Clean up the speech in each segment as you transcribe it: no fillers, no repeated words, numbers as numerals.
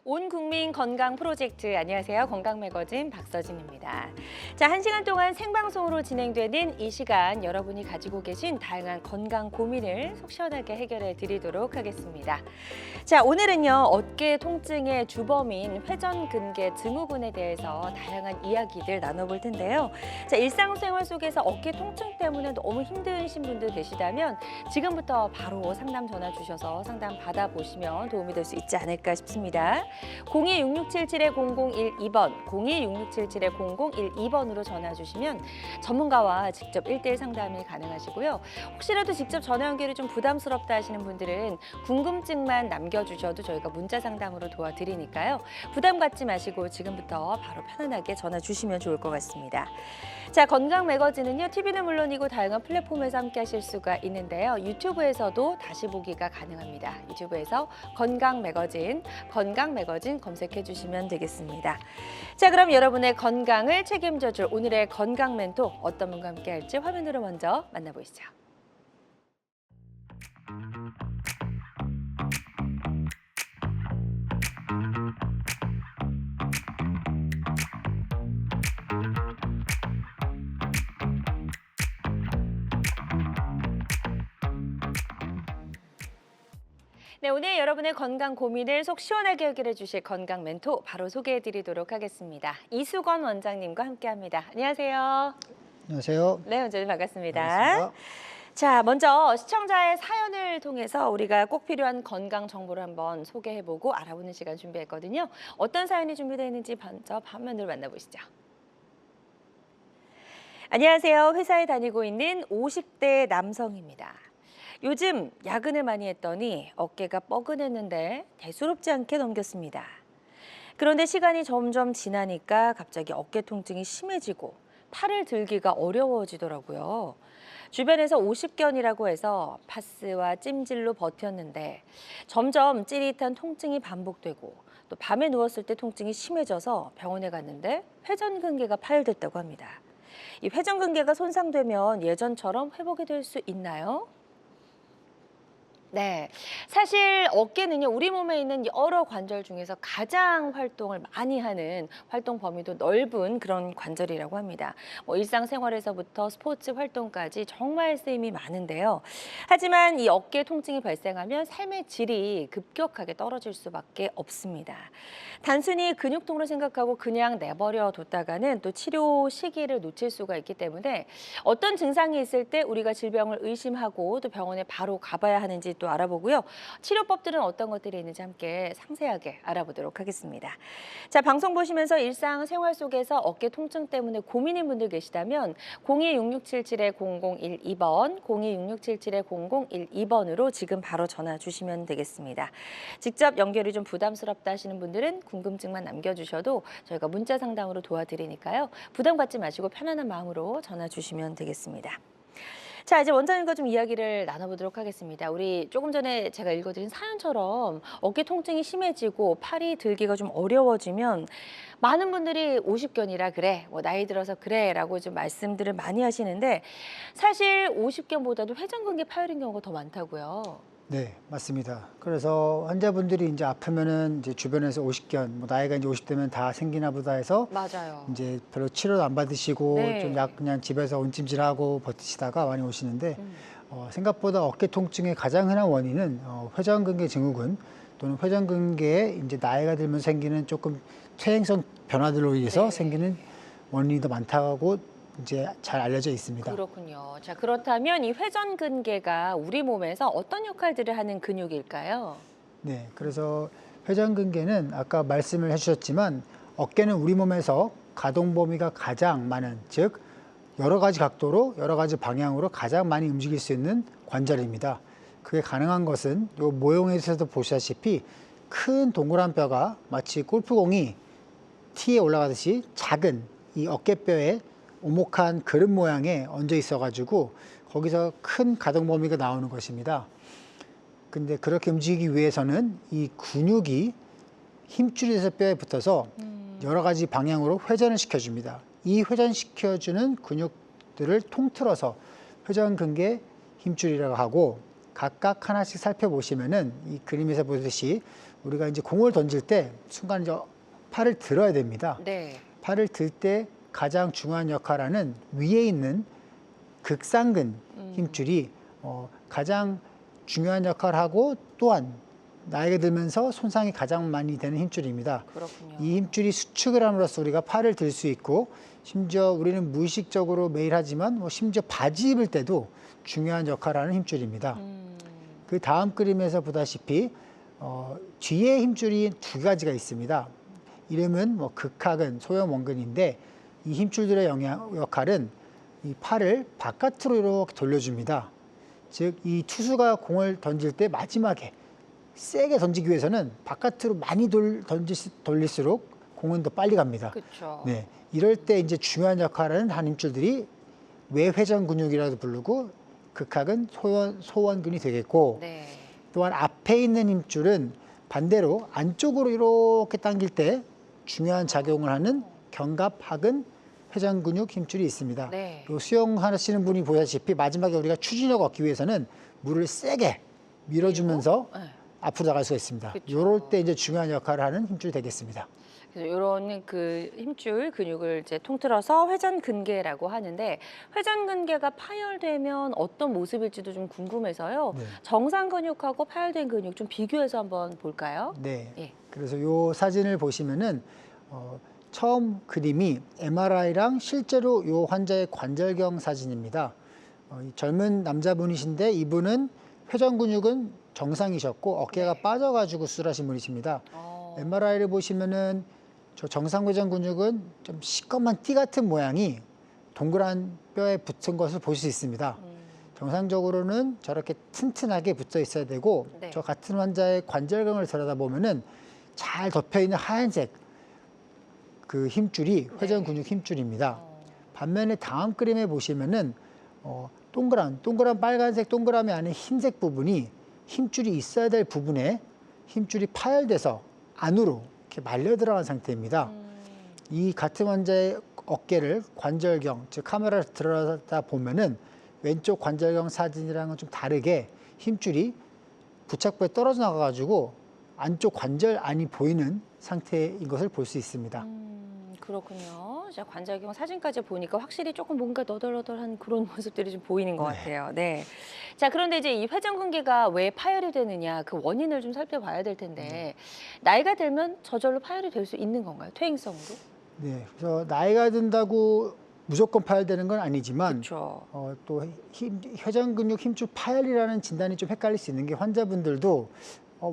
온 국민 건강 프로젝트, 안녕하세요. 건강매거진 박서진입니다. 자, 1시간 동안 생방송으로 진행되는 이 시간, 여러분이 가지고 계신 다양한 건강 고민을 속 시원하게 해결해 드리도록 하겠습니다. 자, 오늘은요, 어깨 통증의 주범인 회전근개 증후군에 대해서 다양한 이야기들 나눠볼 텐데요. 자, 일상생활 속에서 어깨 통증 때문에 너무 힘드신 분들 계시다면 지금부터 바로 상담 전화 주셔서 상담 받아보시면 도움이 될 수 있지 않을까 싶습니다. 02-6677-0012번, 02-6677-0012번으로 전화 주시면 전문가와 직접 1:1 상담이 가능하시고요. 혹시라도 직접 전화 연결이 좀 부담스럽다 하시는 분들은 궁금증만 남겨주셔도 저희가 문자 상담으로 도와드리니까요. 부담 갖지 마시고 지금부터 바로 편안하게 전화 주시면 좋을 것 같습니다. 자, 건강 매거진은요, TV는 물론이고 다양한 플랫폼에서 함께 하실 수가 있는데요. 유튜브에서도 다시 보기가 가능합니다. 유튜브에서 건강 매거진 검색해 주시면 되겠습니다. 자, 그럼 여러분의 건강을 책임져줄 오늘의 건강 멘토 어떤 분과 함께 할지 화면으로 먼저 만나보시죠. 네, 오늘 여러분의 건강 고민을 속 시원하게 해결해 주실 건강 멘토 바로 소개해 드리도록 하겠습니다. 이수건 원장님과 함께합니다. 안녕하세요. 안녕하세요. 네, 원장님 반갑습니다. 반갑습니다. 자, 먼저 시청자의 사연을 통해서 우리가 꼭 필요한 건강 정보를 한번 소개해보고 알아보는 시간 준비했거든요. 어떤 사연이 준비되어 있는지 먼저 화면으로 만나보시죠. 안녕하세요. 회사에 다니고 있는 50대 남성입니다. 요즘 야근을 많이 했더니 어깨가 뻐근했는데 대수롭지 않게 넘겼습니다. 그런데 시간이 점점 지나니까 갑자기 어깨 통증이 심해지고 팔을 들기가 어려워지더라고요. 주변에서 50견이라고 해서 파스와 찜질로 버텼는데 점점 찌릿한 통증이 반복되고 또 밤에 누웠을 때 통증이 심해져서 병원에 갔는데 회전근개가 파열됐다고 합니다. 이 회전근개가 손상되면 예전처럼 회복이 될 수 있나요? 네, 사실 어깨는요, 우리 몸에 있는 여러 관절 중에서 가장 활동을 많이 하는 활동 범위도 넓은 그런 관절이라고 합니다. 일상생활에서부터 스포츠 활동까지 정말 쓰임이 많은데요. 하지만 이 어깨 통증이 발생하면 삶의 질이 급격하게 떨어질 수밖에 없습니다. 단순히 근육통으로 생각하고 그냥 내버려 뒀다가는 또 치료 시기를 놓칠 수가 있기 때문에 어떤 증상이 있을 때 우리가 질병을 의심하고 또 병원에 바로 가봐야 하는지 또 알아보고요. 치료법들은 어떤 것들이 있는지 함께 상세하게 알아보도록 하겠습니다. 자, 방송 보시면서 일상생활 속에서 어깨 통증 때문에 고민인 분들 계시다면 02-6677-0012번, 02-6677-0012번으로 지금 바로 전화 주시면 되겠습니다. 직접 연결이 좀 부담스럽다 하시는 분들은 궁금증만 남겨주셔도 저희가 문자 상담으로 도와드리니까요. 부담 갖지 마시고 편안한 마음으로 전화 주시면 되겠습니다. 자, 이제 원장님과 좀 이야기를 나눠보도록 하겠습니다. 우리 조금 전에 제가 읽어드린 사연처럼 어깨 통증이 심해지고 팔이 들기가 좀 어려워지면 많은 분들이 50견이라 그래, 나이 들어서 그래 라고 좀 말씀들을 많이 하시는데 사실 50견보다도 회전근개 파열인 경우가 더 많다고요. 네, 맞습니다. 그래서 환자분들이 이제 아프면은 이제 주변에서 50견, 나이가 이제 50대면 다 생기나 보다 해서 맞아요. 이제 별로 치료도 안 받으시고 네. 좀 약 그냥 집에서 온찜질하고 버티시다가 많이 오시는데 생각보다 어깨 통증의 가장 흔한 원인은 회전근개 증후군 또는 회전근개에 이제 나이가 들면서 생기는 조금 퇴행성 변화들로 의해서 네. 생기는 원인이 더 많다고 이제 잘 알려져 있습니다. 그렇군요. 자, 그렇다면 이 회전근개가 우리 몸에서 어떤 역할들을 하는 근육일까요? 네, 그래서 회전근개는 아까 말씀을 해주셨지만 어깨는 우리 몸에서 가동 범위가 가장 많은, 즉 여러 가지 각도로 여러 가지 방향으로 가장 많이 움직일 수 있는 관절입니다. 그게 가능한 것은 이 모형에서도 보시다시피 큰 동그란 뼈가 마치 골프공이 티에 올라가듯이 작은 이 어깨뼈에 오목한 그릇 모양에 얹어 있어가지고 거기서 큰 가동 범위가 나오는 것입니다. 근데 그렇게 움직이기 위해서는 이 근육이 힘줄이 돼서 뼈에 붙어서 여러 가지 방향으로 회전을 시켜줍니다. 이 회전시켜주는 근육들을 통틀어서 회전근개 힘줄이라고 하고 각각 하나씩 살펴보시면은 이 그림에서 보듯이 우리가 이제 공을 던질 때 순간 이제 팔을 들어야 됩니다. 네. 팔을 들 때 가장 중요한 역할하는 위에 있는 극상근 힘줄이 가장 중요한 역할을 하고 또한 나이가 들면서 손상이 가장 많이 되는 힘줄입니다. 그렇군요. 이 힘줄이 수축을 함으로써 우리가 팔을 들 수 있고 심지어 우리는 무의식적으로 매일 하지만 심지어 바지 입을 때도 중요한 역할을 하는 힘줄입니다. 그 다음 그림에서 보다시피 뒤에 힘줄이 두 가지가 있습니다. 이름은 극하근, 소형원근인데 이 힘줄들의 역할은 이 팔을 바깥으로 이렇게 돌려줍니다. 즉 이 투수가 공을 던질 때 마지막에 세게 던지기 위해서는 바깥으로 많이 돌릴수록 공은 더 빨리 갑니다. 그렇죠. 네, 이럴 때 이제 중요한 역할을 하는 힘줄들이 외회전 근육이라도 부르고 극하근, 소원근이 되겠고 네. 또한 앞에 있는 힘줄은 반대로 안쪽으로 이렇게 당길 때 중요한 작용을 하는 견갑하근, 회전 근육 힘줄이 있습니다. 네. 수영하시는 분이 보다시피 마지막에 우리가 추진력 얻기 위해서는 물을 세게 밀어주면서 네. 앞으로 나갈 수가 있습니다. 그쵸. 이럴 때 이제 중요한 역할을 하는 힘줄이 되겠습니다. 그래서 이런 그 힘줄 근육을 이제 통틀어서 회전근개라고 하는데 회전근개가 파열되면 어떤 모습일지도 좀 궁금해서요. 네. 정상 근육하고 파열된 근육 좀 비교해서 한번 볼까요? 네. 예. 그래서 이 사진을 보시면은 처음 그림이 MRI랑 실제로 이 환자의 관절경 사진입니다. 이 젊은 남자분이신데 이분은 회전 근육은 정상이셨고 어깨가 네. 빠져가지고 수술하신 분이십니다. MRI를 보시면은 저 정상 회전 근육은 좀 시꺼먼 띠 같은 모양이 동그란 뼈에 붙은 것을 볼 수 있습니다. 정상적으로는 저렇게 튼튼하게 붙어 있어야 되고 네. 저 같은 환자의 관절경을 들여다보면은 잘 덮여 있는 하얀색 그 힘줄이 회전 네. 근육 힘줄입니다. 반면에 다음 그림에 보시면은 동그란 빨간색 동그라미 안에 흰색 부분이 힘줄이 있어야 될 부분에 힘줄이 파열돼서 안으로 이렇게 말려 들어간 상태입니다. 이 같은 환자의 어깨를 관절경, 즉 카메라를 들어다 보면은 왼쪽 관절경 사진이랑은 좀 다르게 힘줄이 부착부에 떨어져 나가가지고 안쪽 관절 안이 보이는 상태인 것을 볼 수 있습니다. 그렇군요. 자, 관절경 사진까지 보니까 확실히 조금 뭔가 너덜너덜한 그런 모습들이 좀 보이는 것 같아요. 네. 자, 그런데 이제 이 회전근개가 왜 파열이 되느냐 그 원인을 좀 살펴봐야 될 텐데 나이가 들면 저절로 파열이 될 수 있는 건가요? 퇴행성으로? 네, 그래서 나이가 든다고 무조건 파열되는 건 아니지만 그렇죠. 또 회전 근육 힘줄 파열이라는 진단이 좀 헷갈릴 수 있는 게 환자분들도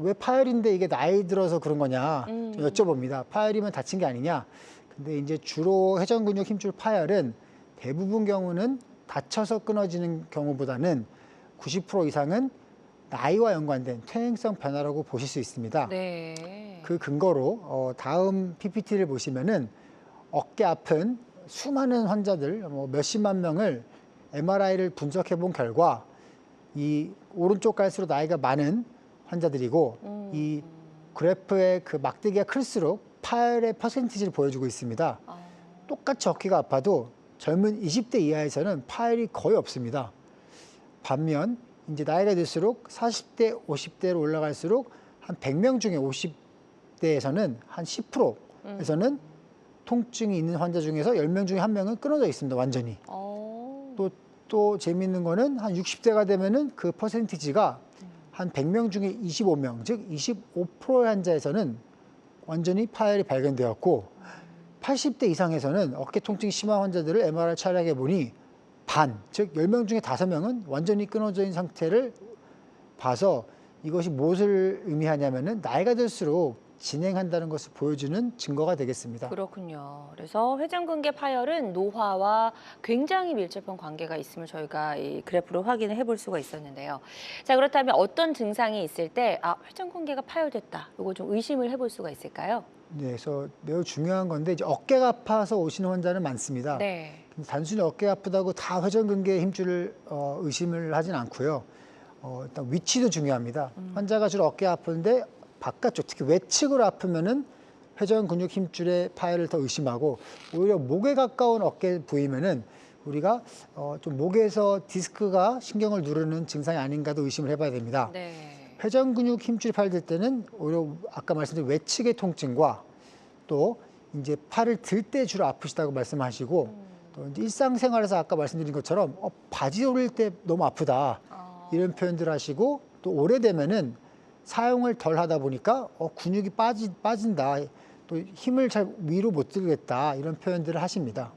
왜 파열인데 이게 나이 들어서 그런 거냐 좀 여쭤봅니다. 파열이면 다친 게 아니냐. 근데 이제 주로 회전 근육 힘줄 파열은 대부분 경우는 다쳐서 끊어지는 경우보다는 90% 이상은 나이와 연관된 퇴행성 변화라고 보실 수 있습니다. 네. 그 근거로 다음 PPT를 보시면은 어깨 아픈 수많은 환자들 몇십만 명을 MRI를 분석해 본 결과 이 오른쪽 갈수록 나이가 많은 환자들이고 이 그래프의 그 막대기가 클수록 파열의 퍼센티지를 보여주고 있습니다. 똑같이 어깨가 아파도 젊은 20대 이하에서는 파열이 거의 없습니다. 반면 이제 나이가 들수록 40대, 50대로 올라갈수록 한 100명 중에 50대에서는 한 10%에서는 통증이 있는 환자 중에서 10명 중에 1명은 끊어져 있습니다. 완전히. 또 재미있는 거는 한 60대가 되면은 그 퍼센티지가 한 100명 중에 25명, 즉 25%의 환자에서는 완전히 파열이 발견되었고 80대 이상에서는 어깨 통증이 심한 환자들을 MRI 촬영해 보니 반, 즉 10명 중에 5명은 완전히 끊어져 있는 상태를 봐서 이것이 무엇을 의미하냐면은 나이가 들수록 진행한다는 것을 보여주는 증거가 되겠습니다. 그렇군요. 그래서 회전근개 파열은 노화와 굉장히 밀접한 관계가 있음을 저희가 이 그래프로 확인을 해볼 수가 있었는데요. 자, 그렇다면 어떤 증상이 있을 때 회전근개가 파열됐다. 이거 좀 의심을 해볼 수가 있을까요? 네, 그래서 매우 중요한 건데 이제 어깨가 아파서 오시는 환자는 많습니다. 네. 단순히 어깨가 아프다고 다 회전근개 힘줄을 의심을 하진 않고요. 일단 위치도 중요합니다. 환자가 주로 어깨가 아픈데 바깥쪽, 특히 외측으로 아프면은 회전 근육 힘줄의 파열을 더 의심하고 오히려 목에 가까운 어깨 부위면은 우리가 좀 목에서 디스크가 신경을 누르는 증상이 아닌가도 의심을 해봐야 됩니다. 네. 회전 근육 힘줄이 파열될 때는 오히려 아까 말씀드린 외측의 통증과 또 이제 팔을 들 때 주로 아프시다고 말씀하시고 또 이제 일상생활에서 아까 말씀드린 것처럼 바지 올릴 때 너무 아프다 이런 표현들 하시고 또 오래되면은 사용을 덜 하다 보니까 근육이 빠진다 또 힘을 잘 위로 못 들겠다 이런 표현들을 하십니다.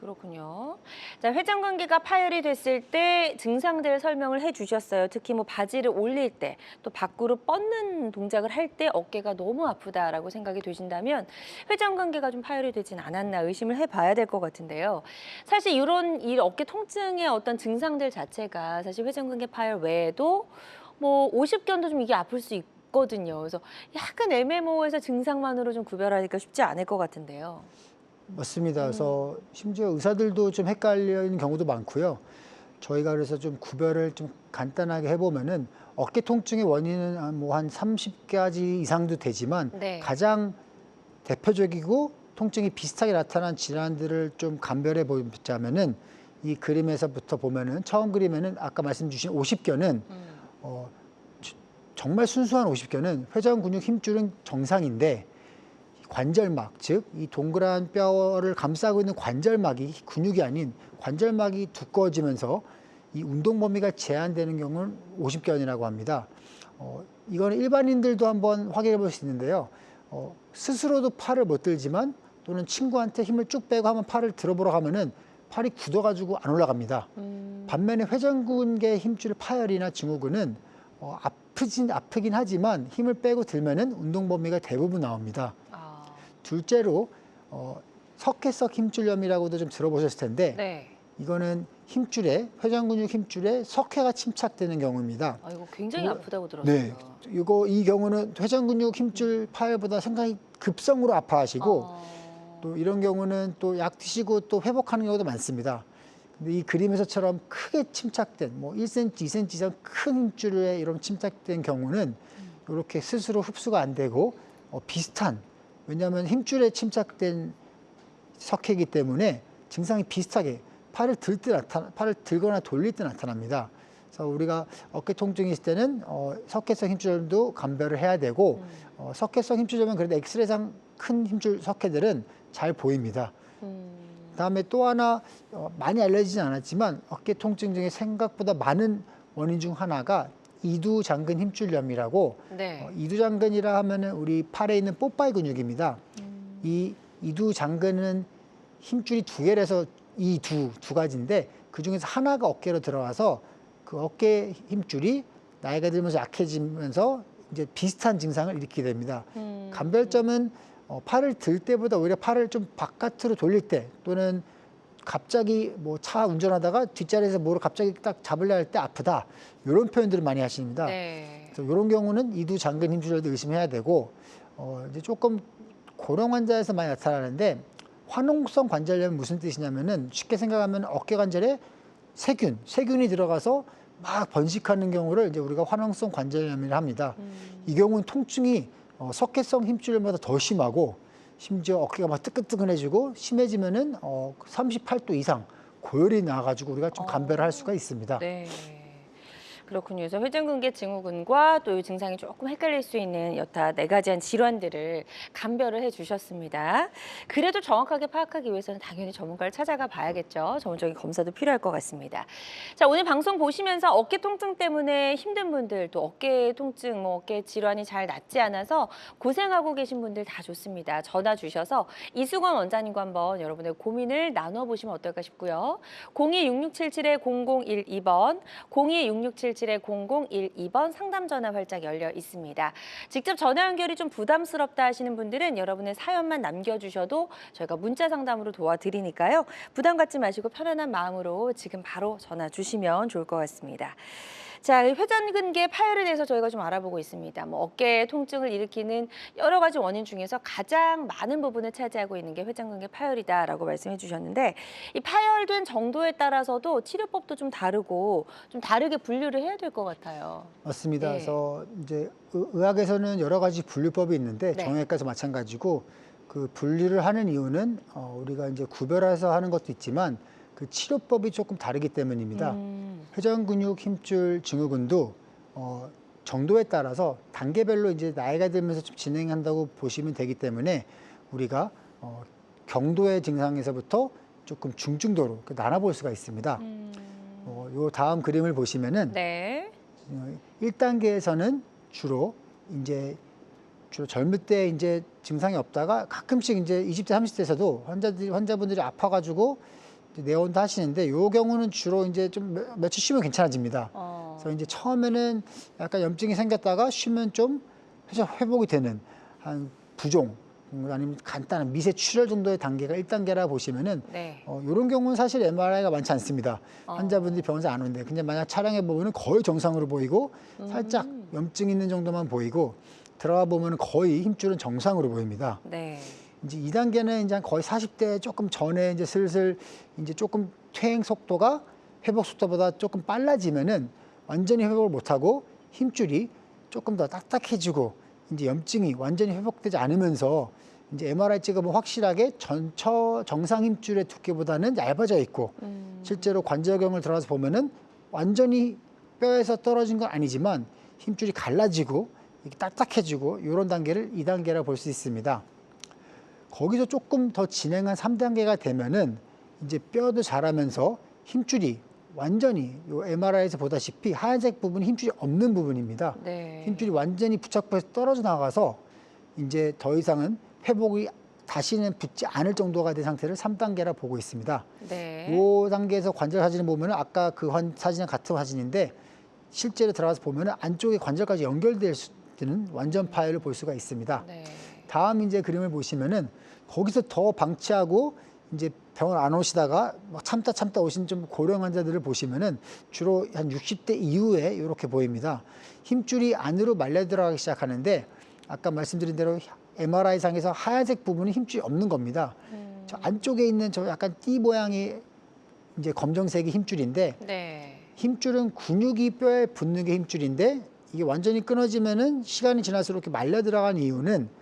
그렇군요. 자, 회전근개가 파열이 됐을 때 증상들 설명을 해주셨어요. 특히 뭐 바지를 올릴 때, 또 밖으로 뻗는 동작을 할 때 어깨가 너무 아프다라고 생각이 되신다면 회전근개가 좀 파열이 되진 않았나 의심을 해봐야 될 것 같은데요. 사실 이런 이 어깨 통증의 어떤 증상들 자체가 사실 회전근개 파열 외에도 뭐 오십견도 좀 이게 아플 수 있거든요. 그래서 약간 애매모호해서 증상만으로 좀 구별하기가 쉽지 않을 것 같은데요. 맞습니다. 그래서 심지어 의사들도 좀 헷갈려 있는 경우도 많고요. 저희가 그래서 좀 구별을 좀 간단하게 해보면은 어깨 통증의 원인은 한 30가지 이상도 되지만 네. 가장 대표적이고 통증이 비슷하게 나타난 질환들을 좀 감별해 보자면은 이 그림에서부터 보면은 처음 그림에는 아까 말씀 주신 50견은 정말 순수한 50견은 회전 근육 힘줄은 정상인데 관절막, 즉 이 동그란 뼈를 감싸고 있는 관절막이 근육이 아닌 관절막이 두꺼워지면서 이 운동 범위가 제한되는 경우는 50견이라고 합니다. 이거는 일반인들도 한번 확인해 볼 수 있는데요. 스스로도 팔을 못 들지만 또는 친구한테 힘을 쭉 빼고 한번 팔을 들어보러 가면은 팔이 굳어가지고 안 올라갑니다. 반면에 회전근개 힘줄 파열이나 증후군은 아프긴 하지만 힘을 빼고 들면은 운동 범위가 대부분 나옵니다. 둘째로 석회성 힘줄염이라고도 좀 들어보셨을 텐데 네. 이거는 힘줄에 회전근육 힘줄에 석회가 침착되는 경우입니다. 이거 굉장히 아프다고 들었어요. 네, 이 경우는 회전근육 힘줄 파열보다 상당히 급성으로 아파하시고 또 이런 경우는 또 약 드시고 또 회복하는 경우도 많습니다. 근데 이 그림에서처럼 크게 침착된 뭐 1cm, 2cm 이상 큰 힘줄에 이런 침착된 경우는 이렇게 스스로 흡수가 안 되고 비슷한 왜냐하면 힘줄에 침착된 석회이기 때문에 증상이 비슷하게 팔을 들거나 돌릴 때 나타납니다. 그래서 우리가 어깨 통증이 있을 때는 석회성 힘줄염도 감별을 해야 되고 석회성 힘줄염은 그래도 엑스레이상 큰 힘줄 석회들은 잘 보입니다. 그다음에 또 하나 많이 알려지진 않았지만 어깨 통증 중에 생각보다 많은 원인 중 하나가 이두장근 힘줄염이라고 네. 이두장근이라 하면은 우리 팔에 있는 뽀빠이 근육입니다. 이 이두장근은 힘줄이 두 개라서 이 두 가지인데 그 중에서 하나가 어깨로 들어와서 그 어깨 힘줄이 나이가 들면서 약해지면서 이제 비슷한 증상을 일으키게 됩니다. 감별점은 팔을 들 때보다 오히려 팔을 좀 바깥으로 돌릴 때 또는 갑자기 뭐 차 운전하다가 뒷자리에서 뭐를 갑자기 딱 잡으려 할 때 아프다 이런 표현들을 많이 하십니다. 네. 그래서 이런 경우는 이두장근 힘줄염도 의심해야 되고 이제 조금 고령 환자에서 많이 나타나는데 화농성 관절염은 무슨 뜻이냐면은 쉽게 생각하면 어깨 관절에 세균이 들어가서 막 번식하는 경우를 이제 우리가 화농성 관절염이라 합니다. 이 경우는 통증이 석회성 힘줄염보다 더 심하고 심지어 어깨가 막 뜨끈뜨끈해지고 심해지면은 38도 이상 고열이 나가지고 우리가 좀 감별을 할 수가 있습니다. 네. 그렇군요. 그래서 회전근개 증후군과 또 이 증상이 조금 헷갈릴 수 있는 여타 4가지한 질환들을 감별을 해주셨습니다. 그래도 정확하게 파악하기 위해서는 당연히 전문가를 찾아가 봐야겠죠. 전문적인 검사도 필요할 것 같습니다. 자, 오늘 방송 보시면서 어깨 통증 때문에 힘든 분들, 또 어깨 통증, 어깨 질환이 잘 낫지 않아서 고생하고 계신 분들 다 좋습니다. 전화 주셔서 이수건 원장님과 한번 여러분의 고민을 나눠보시면 어떨까 싶고요. 02-6677-0012번, 02-6677-0012번 상담 전화 활짝 열려 있습니다. 직접 전화 연결이 좀 부담스럽다 하시는 분들은 여러분의 사연만 남겨주셔도 저희가 문자 상담으로 도와드리니까요. 부담 갖지 마시고 편안한 마음으로 지금 바로 전화 주시면 좋을 것 같습니다. 자, 회전근개 파열에 대해서 저희가 좀 알아보고 있습니다. 어깨 통증을 일으키는 여러 가지 원인 중에서 가장 많은 부분을 차지하고 있는 게 회전근개 파열이다라고 말씀해 주셨는데 이 파열된 정도에 따라서도 치료법도 좀 다르고 좀 다르게 분류를 해야 될 것 같아요. 맞습니다. 네. 그래서 이제 의학에서는 여러 가지 분류법이 있는데 네. 정형외과도 마찬가지고 그 분류를 하는 이유는 우리가 이제 구별해서 하는 것도 있지만 그 치료법이 조금 다르기 때문입니다. 회전근육 힘줄 증후군도 정도에 따라서 단계별로 이제 나이가 들면서 좀 진행한다고 보시면 되기 때문에 우리가 경도의 증상에서부터 조금 중증도로 나눠볼 수가 있습니다. 요 다음 그림을 보시면은 네. 1단계에서는 주로 젊을 때 이제 증상이 없다가 가끔씩 이제 20대, 30대에서도 환자분들이 아파가지고 이제 내원도 하시는데 요 경우는 주로 이제 좀 며칠 쉬면 괜찮아집니다. 그래서 이제 처음에는 약간 염증이 생겼다가 쉬면 좀 회복이 되는 한 부종 아니면 간단한 미세 출혈 정도의 단계가 1단계라 보시면은 네. 이런 경우는 사실 MRI가 많지 않습니다. 환자분들이 병원에 안 오는데 그냥 만약 촬영해 보면은 거의 정상으로 보이고 살짝 염증 있는 정도만 보이고 들어가 보면 거의 힘줄은 정상으로 보입니다. 네. 이제 2단계는 이제 거의 40대 조금 전에 이제 슬슬 이제 조금 퇴행 속도가 회복 속도보다 조금 빨라지면은 완전히 회복을 못하고 힘줄이 조금 더 딱딱해지고 이제 염증이 완전히 회복되지 않으면서 이제 MRI 찍어보면 확실하게 정상 힘줄의 두께보다는 얇아져 있고 실제로 관절경을 들어가서 보면은 완전히 뼈에서 떨어진 건 아니지만 힘줄이 갈라지고 이렇게 딱딱해지고 이런 단계를 2단계라 볼 수 있습니다. 거기서 조금 더 진행한 3단계가 되면은 이제 뼈도 자라면서 힘줄이 완전히 요 MRI에서 보다시피 하얀색 부분이 힘줄이 없는 부분입니다. 네. 힘줄이 완전히 부착부에서 떨어져 나가서 이제 더 이상은 회복이 다시는 붙지 않을 정도가 된 상태를 3단계라 보고 있습니다. 네. 요 단계에서 관절 사진을 보면은 아까 그 사진이랑 같은 사진인데 실제로 들어가서 보면은 안쪽에 관절까지 연결될 수 있는 완전 파열을 볼 수가 있습니다. 네. 다음 이제 그림을 보시면은 거기서 더 방치하고 이제 병원 안 오시다가 막 참다 오신 좀 고령 환자들을 보시면은 주로 한 60대 이후에 이렇게 보입니다. 힘줄이 안으로 말려 들어가기 시작하는데 아까 말씀드린 대로 MRI 상에서 하얀색 부분은 힘줄이 없는 겁니다. 저 안쪽에 있는 저 약간 띠 모양의 이제 검정색이 힘줄인데 네. 힘줄은 근육이 뼈에 붙는 게 힘줄인데 이게 완전히 끊어지면은 시간이 지날수록 이렇게 말려 들어간 이유는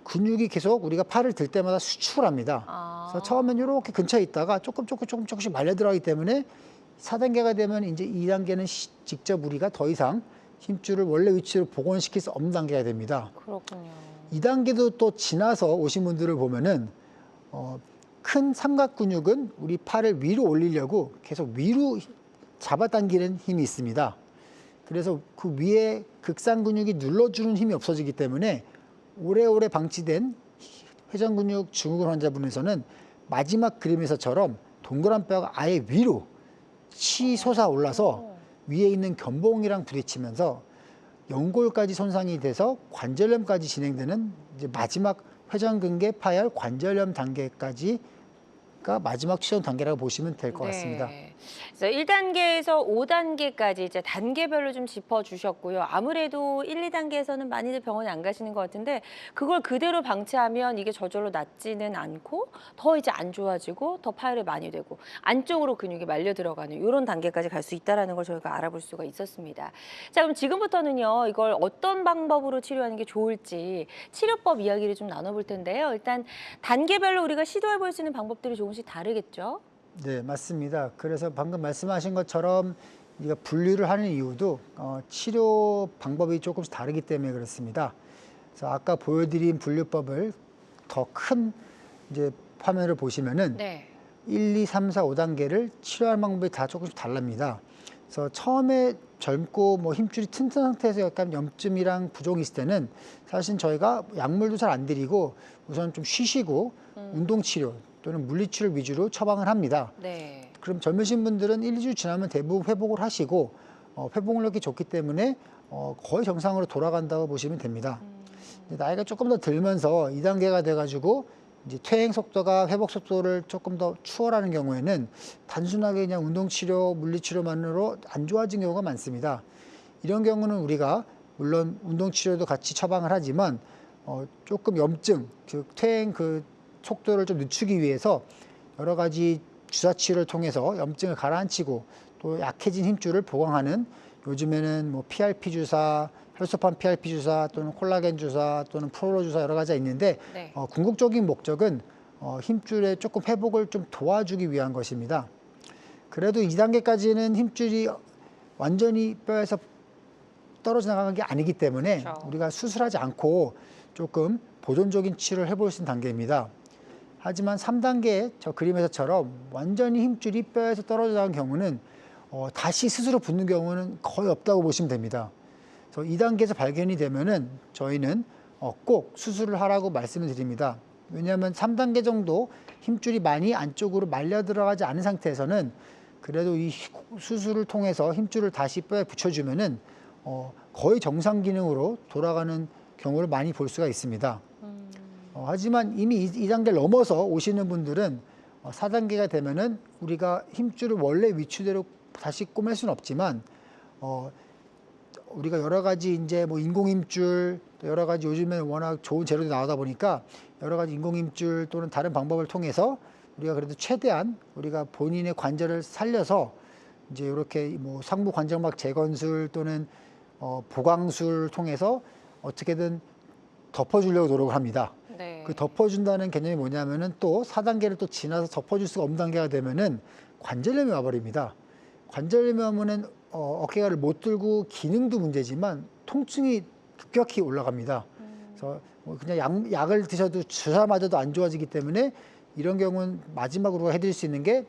근육이 계속 우리가 팔을 들 때마다 수축을 합니다. 그래서 처음엔 이렇게 근처에 있다가 조금씩 말려 들어가기 때문에 4단계가 되면 이제 2단계는 직접 우리가 더 이상 힘줄을 원래 위치로 복원시킬 수 없는 단계가 됩니다. 그렇군요. 2단계도 또 지나서 오신 분들을 보면은 큰 삼각 근육은 우리 팔을 위로 올리려고 계속 위로 잡아당기는 힘이 있습니다. 그래서 그 위에 극상 근육이 눌러주는 힘이 없어지기 때문에 오래오래 방치된 회전근육 증후군 환자분에서는 마지막 그림에서처럼 동그란 뼈가 아예 위로 치솟아 올라서 위에 있는 견봉이랑 부딪히면서 연골까지 손상이 돼서 관절염까지 진행되는 이제 마지막 회전근개 파열 관절염 단계까지가 마지막 최종 단계라고 보시면 될 것 같습니다. 네. 그래서 1단계에서 5단계까지 이제 단계별로 좀 짚어주셨고요. 아무래도 1, 2단계에서는 많이들 병원에 안 가시는 것 같은데 그걸 그대로 방치하면 이게 저절로 낫지는 않고 더 이제 안 좋아지고 더 파열이 많이 되고 안쪽으로 근육이 말려 들어가는 이런 단계까지 갈 수 있다는 걸 저희가 알아볼 수가 있었습니다. 자, 그럼 지금부터는요. 이걸 어떤 방법으로 치료하는 게 좋을지 치료법 이야기를 좀 나눠볼 텐데요. 일단 단계별로 우리가 시도해 볼 수 있는 방법들이 조금씩 다르겠죠? 네, 맞습니다. 그래서 방금 말씀하신 것처럼 우리가 분류를 하는 이유도 치료 방법이 조금씩 다르기 때문에 그렇습니다. 그래서 아까 보여드린 분류법을 더 큰 이제 화면을 보시면은 네. 1, 2, 3, 4, 5단계를 치료할 방법이 다 조금씩 다릅니다. 그래서 처음에 젊고 뭐 힘줄이 튼튼한 상태에서 약간 염증이랑 부종이 있을 때는 사실 저희가 약물도 잘 안 드리고 우선 좀 쉬시고 운동 치료 또는 물리치료 위주로 처방을 합니다. 네. 그럼 젊으신 분들은 1, 2주 지나면 대부분 회복을 하시고 회복력이 좋기 때문에 거의 정상으로 돌아간다고 보시면 됩니다. 나이가 조금 더 들면서 2단계가 돼가지고 이제 퇴행 속도가 회복 속도를 조금 더 추월하는 경우에는 단순하게 그냥 운동치료, 물리치료만으로 안 좋아진 경우가 많습니다. 이런 경우는 우리가 물론 운동치료도 같이 처방을 하지만 조금 염증, 즉 퇴행 그 속도를 좀 늦추기 위해서 여러 가지 주사치료를 통해서 염증을 가라앉히고 또 약해진 힘줄을 보강하는 요즘에는 뭐 PRP 주사, 혈소판 PRP 주사 또는 콜라겐 주사 또는 프로로 주사 여러 가지가 있는데 네. 궁극적인 목적은 힘줄의 조금 회복을 좀 도와주기 위한 것입니다. 그래도 2단계까지는 힘줄이 완전히 뼈에서 떨어져 나가는 게 아니기 때문에 그렇죠. 우리가 수술하지 않고 조금 보존적인 치료를 해볼 수 있는 단계입니다. 하지만 3단계 저 그림에서처럼 완전히 힘줄이 뼈에서 떨어져 나간 경우는 다시 스스로 붙는 경우는 거의 없다고 보시면 됩니다. 그래서 2단계에서 발견이 되면은 저희는 꼭 수술을 하라고 말씀을 드립니다. 왜냐하면 3단계 정도 힘줄이 많이 안쪽으로 말려 들어가지 않은 상태에서는 그래도 이 수술을 통해서 힘줄을 다시 뼈에 붙여주면은 거의 정상 기능으로 돌아가는 경우를 많이 볼 수가 있습니다. 하지만 이미 2단계를 넘어서 오시는 분들은 4단계가 되면은 우리가 힘줄을 원래 위치대로 다시 꼬맬 수는 없지만 우리가 여러 가지 이제 뭐 인공힘줄 또 여러 가지 요즘에 워낙 좋은 재료도 나오다 보니까 여러 가지 인공힘줄 또는 다른 방법을 통해서 우리가 그래도 최대한 우리가 본인의 관절을 살려서 이제 이렇게 뭐 상부 관절막 재건술 또는 보강술을 통해서 어떻게든 덮어주려고 노력을 합니다. 네. 그 덮어준다는 개념이 뭐냐면은 또 4단계를 또 지나서 덮어줄 수가 없는 단계가 되면은 관절염이 와버립니다. 관절염이 오면은 어깨를 못 들고 기능도 문제지만 통증이 급격히 올라갑니다. 그래서 뭐 그냥 약을 드셔도 주사 맞아도 안 좋아지기 때문에 이런 경우는 마지막으로 해드릴 수 있는 게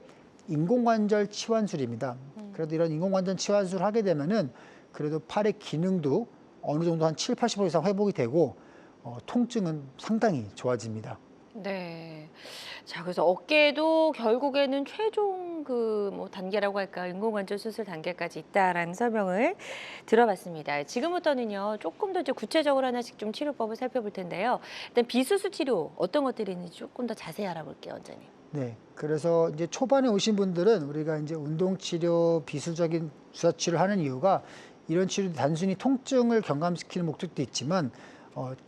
인공관절 치환술입니다. 그래도 이런 인공관절 치환술을 하게 되면은 그래도 팔의 기능도 어느 정도 한 7, 80% 이상 회복이 되고 통증은 상당히 좋아집니다. 네. 자, 그래서 어깨도 결국에는 최종 그 뭐 단계라고 할까 인공관절 수술 단계까지 있다라는 설명을 들어봤습니다. 지금부터는요 조금 더 이제 구체적으로 하나씩 좀 치료법을 살펴볼 텐데요. 일단 비수술 치료 어떤 것들이 있는지 조금 더 자세히 알아볼게요, 원장님. 네. 그래서 이제 초반에 오신 분들은 우리가 이제 운동치료, 비수적인 주사치료를 하는 이유가 이런 치료 단순히 통증을 경감시키는 목적도 있지만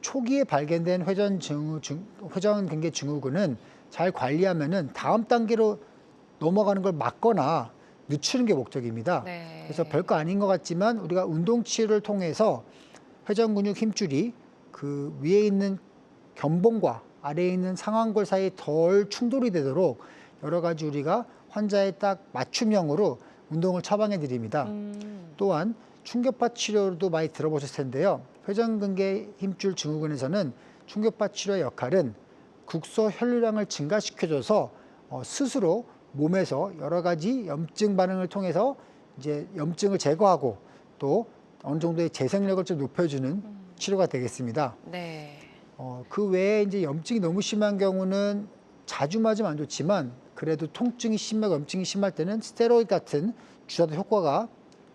초기에 발견된 회전근개 증후군은 잘 관리하면은 다음 단계로 넘어가는 걸 막거나 늦추는 게 목적입니다. 네. 그래서 별거 아닌 것 같지만 우리가 운동 치료를 통해서 회전근육 힘줄이 그 위에 있는 견봉과 아래에 있는 상완골 사이에 덜 충돌이 되도록 여러 가지 우리가 환자에 딱 맞춤형으로 운동을 처방해 드립니다. 또한 충격파 치료도 많이 들어보셨을 텐데요. 회전근개 힘줄 증후군에서는 충격파 치료의 역할은 국소 혈류량을 증가시켜줘서 스스로 몸에서 여러 가지 염증 반응을 통해서 이제 염증을 제거하고 또 어느 정도의 재생력을 좀 높여주는 치료가 되겠습니다. 네. 그 외에 이제 염증이 너무 심한 경우는 자주 맞으면 안 좋지만 그래도 통증이 심하고 염증이 심할 때는 스테로이드 같은 주사도 효과가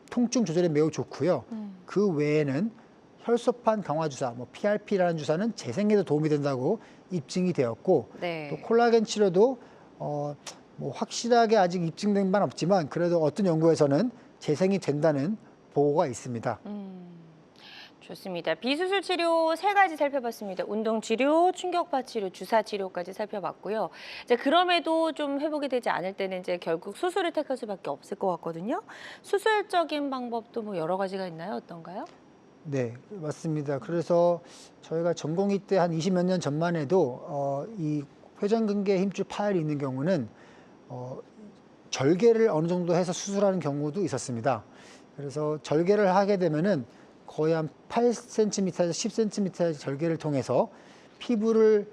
통증 조절에 매우 좋고요. 그 외에는 혈소판 강화 주사, 뭐 PRP라는 주사는 재생에도 도움이 된다고 입증이 되었고 네. 또 콜라겐 치료도 뭐 확실하게 아직 입증된 바는 없지만 그래도 어떤 연구에서는 재생이 된다는 보고가 있습니다. 좋습니다. 비수술 치료 3가지 살펴봤습니다. 운동 치료, 충격파 치료, 주사 치료까지 살펴봤고요. 이제 그럼에도 좀 회복이 되지 않을 때는 이제 결국 수술을 택할 수밖에 없을 것 같거든요. 수술적인 방법도 뭐 여러 가지가 있나요? 어떤가요? 네, 맞습니다. 그래서 저희가 전공의 때 한 20몇 년 전만 해도 이 회전근개 힘줄 파열이 있는 경우는 절개를 어느 정도 해서 수술하는 경우도 있었습니다. 그래서 절개를 하게 되면은 거의 한 8cm에서 10cm의 절개를 통해서 피부를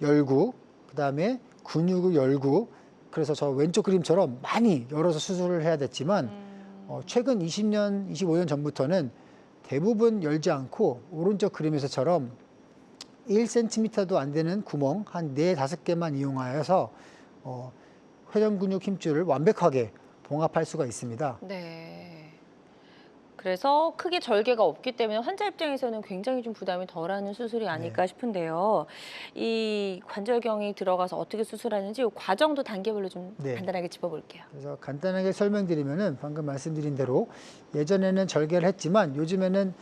열고 그다음에 근육을 열고 그래서 저 왼쪽 그림처럼 많이 열어서 수술을 해야 됐지만 최근 20년, 25년 전부터는 대부분 열지 않고 오른쪽 그림에서처럼 1cm도 안 되는 구멍 한 4, 5개만 이용하여서 회전근육 힘줄을 완벽하게 봉합할 수가 있습니다. 네. 그래서 크게 절개가 없기 때문에 환자 입장에서는 굉장히 좀 부담이 덜하는 수술이 아닐까 싶은데요. 이 관절경이 들어가서 어떻게 수술하는지 이 과정도 단계별로 좀 네. 간단하게 짚어볼게요. 그래서 간단하게 설명드리면은 방금 말씀드린 대로 예전에는 절개를 했지만 요즘에는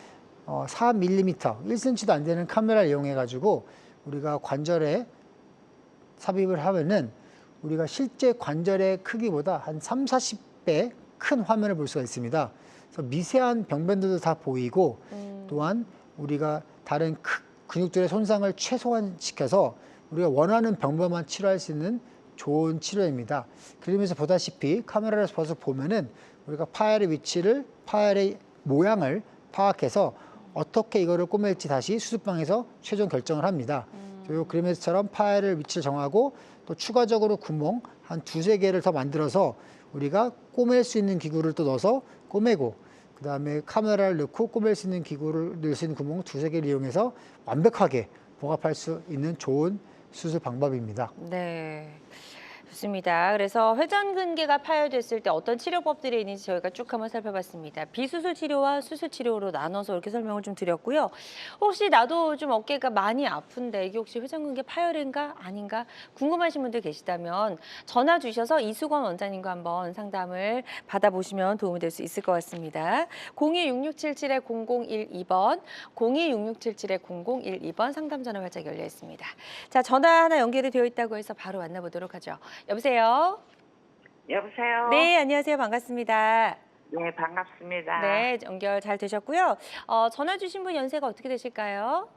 4mm, 1cm도 안 되는 카메라를 이용해 가지고 우리가 관절에 삽입을 하면은 우리가 실제 근육의 크기보다 한 3, 40배 큰 화면을 볼 수가 있습니다. 그래서 미세한 병변들도 다 보이고 또한 우리가 다른 근육들의 손상을 최소화시켜서 우리가 원하는 병변만 치료할 수 있는 좋은 치료입니다. 그러면서 보다시피 카메라에서 보면은 우리가 파열의 위치를, 파열의 모양을 파악해서 어떻게 이거를 꼬맬지 다시 수술방에서 최종 결정을 합니다. 요 그림에서처럼 파열의 위치를 정하고 또 추가적으로 구멍 한 두세 개를 더 만들어서 우리가 꼬맬 수 있는 기구를 또 넣어서 꼬매고, 그 다음에 카메라를 넣고 꼬맬 수 있는 기구를 넣을 수 있는 구멍 두세 개를 이용해서 완벽하게 봉합할 수 있는 좋은 수술 방법입니다. 네. 좋습니다. 그래서 회전근개가 파열됐을 때 어떤 치료법들이 있는지 저희가 쭉 한번 살펴봤습니다. 비수술 치료와 수술 치료로 나눠서 이렇게 설명을 좀 드렸고요. 혹시 나도 좀 어깨가 많이 아픈데 이게 혹시 회전근개 파열인가 아닌가 궁금하신 분들 계시다면 전화 주셔서 이수건 원장님과 한번 상담을 받아보시면 도움이 될 수 있을 것 같습니다. 026677-0012번, 026677-0012번 상담 전화 활짝 열려 있습니다. 자, 전화 하나 연결이 되어 있다고 해서 바로 만나보도록 하죠. 여보세요? 여보세요? 네, 안녕하세요. 반갑습니다. 네, 반갑습니다. 네, 연결 잘 되셨고요. 전화 주신 분 연세가 어떻게 되실까요?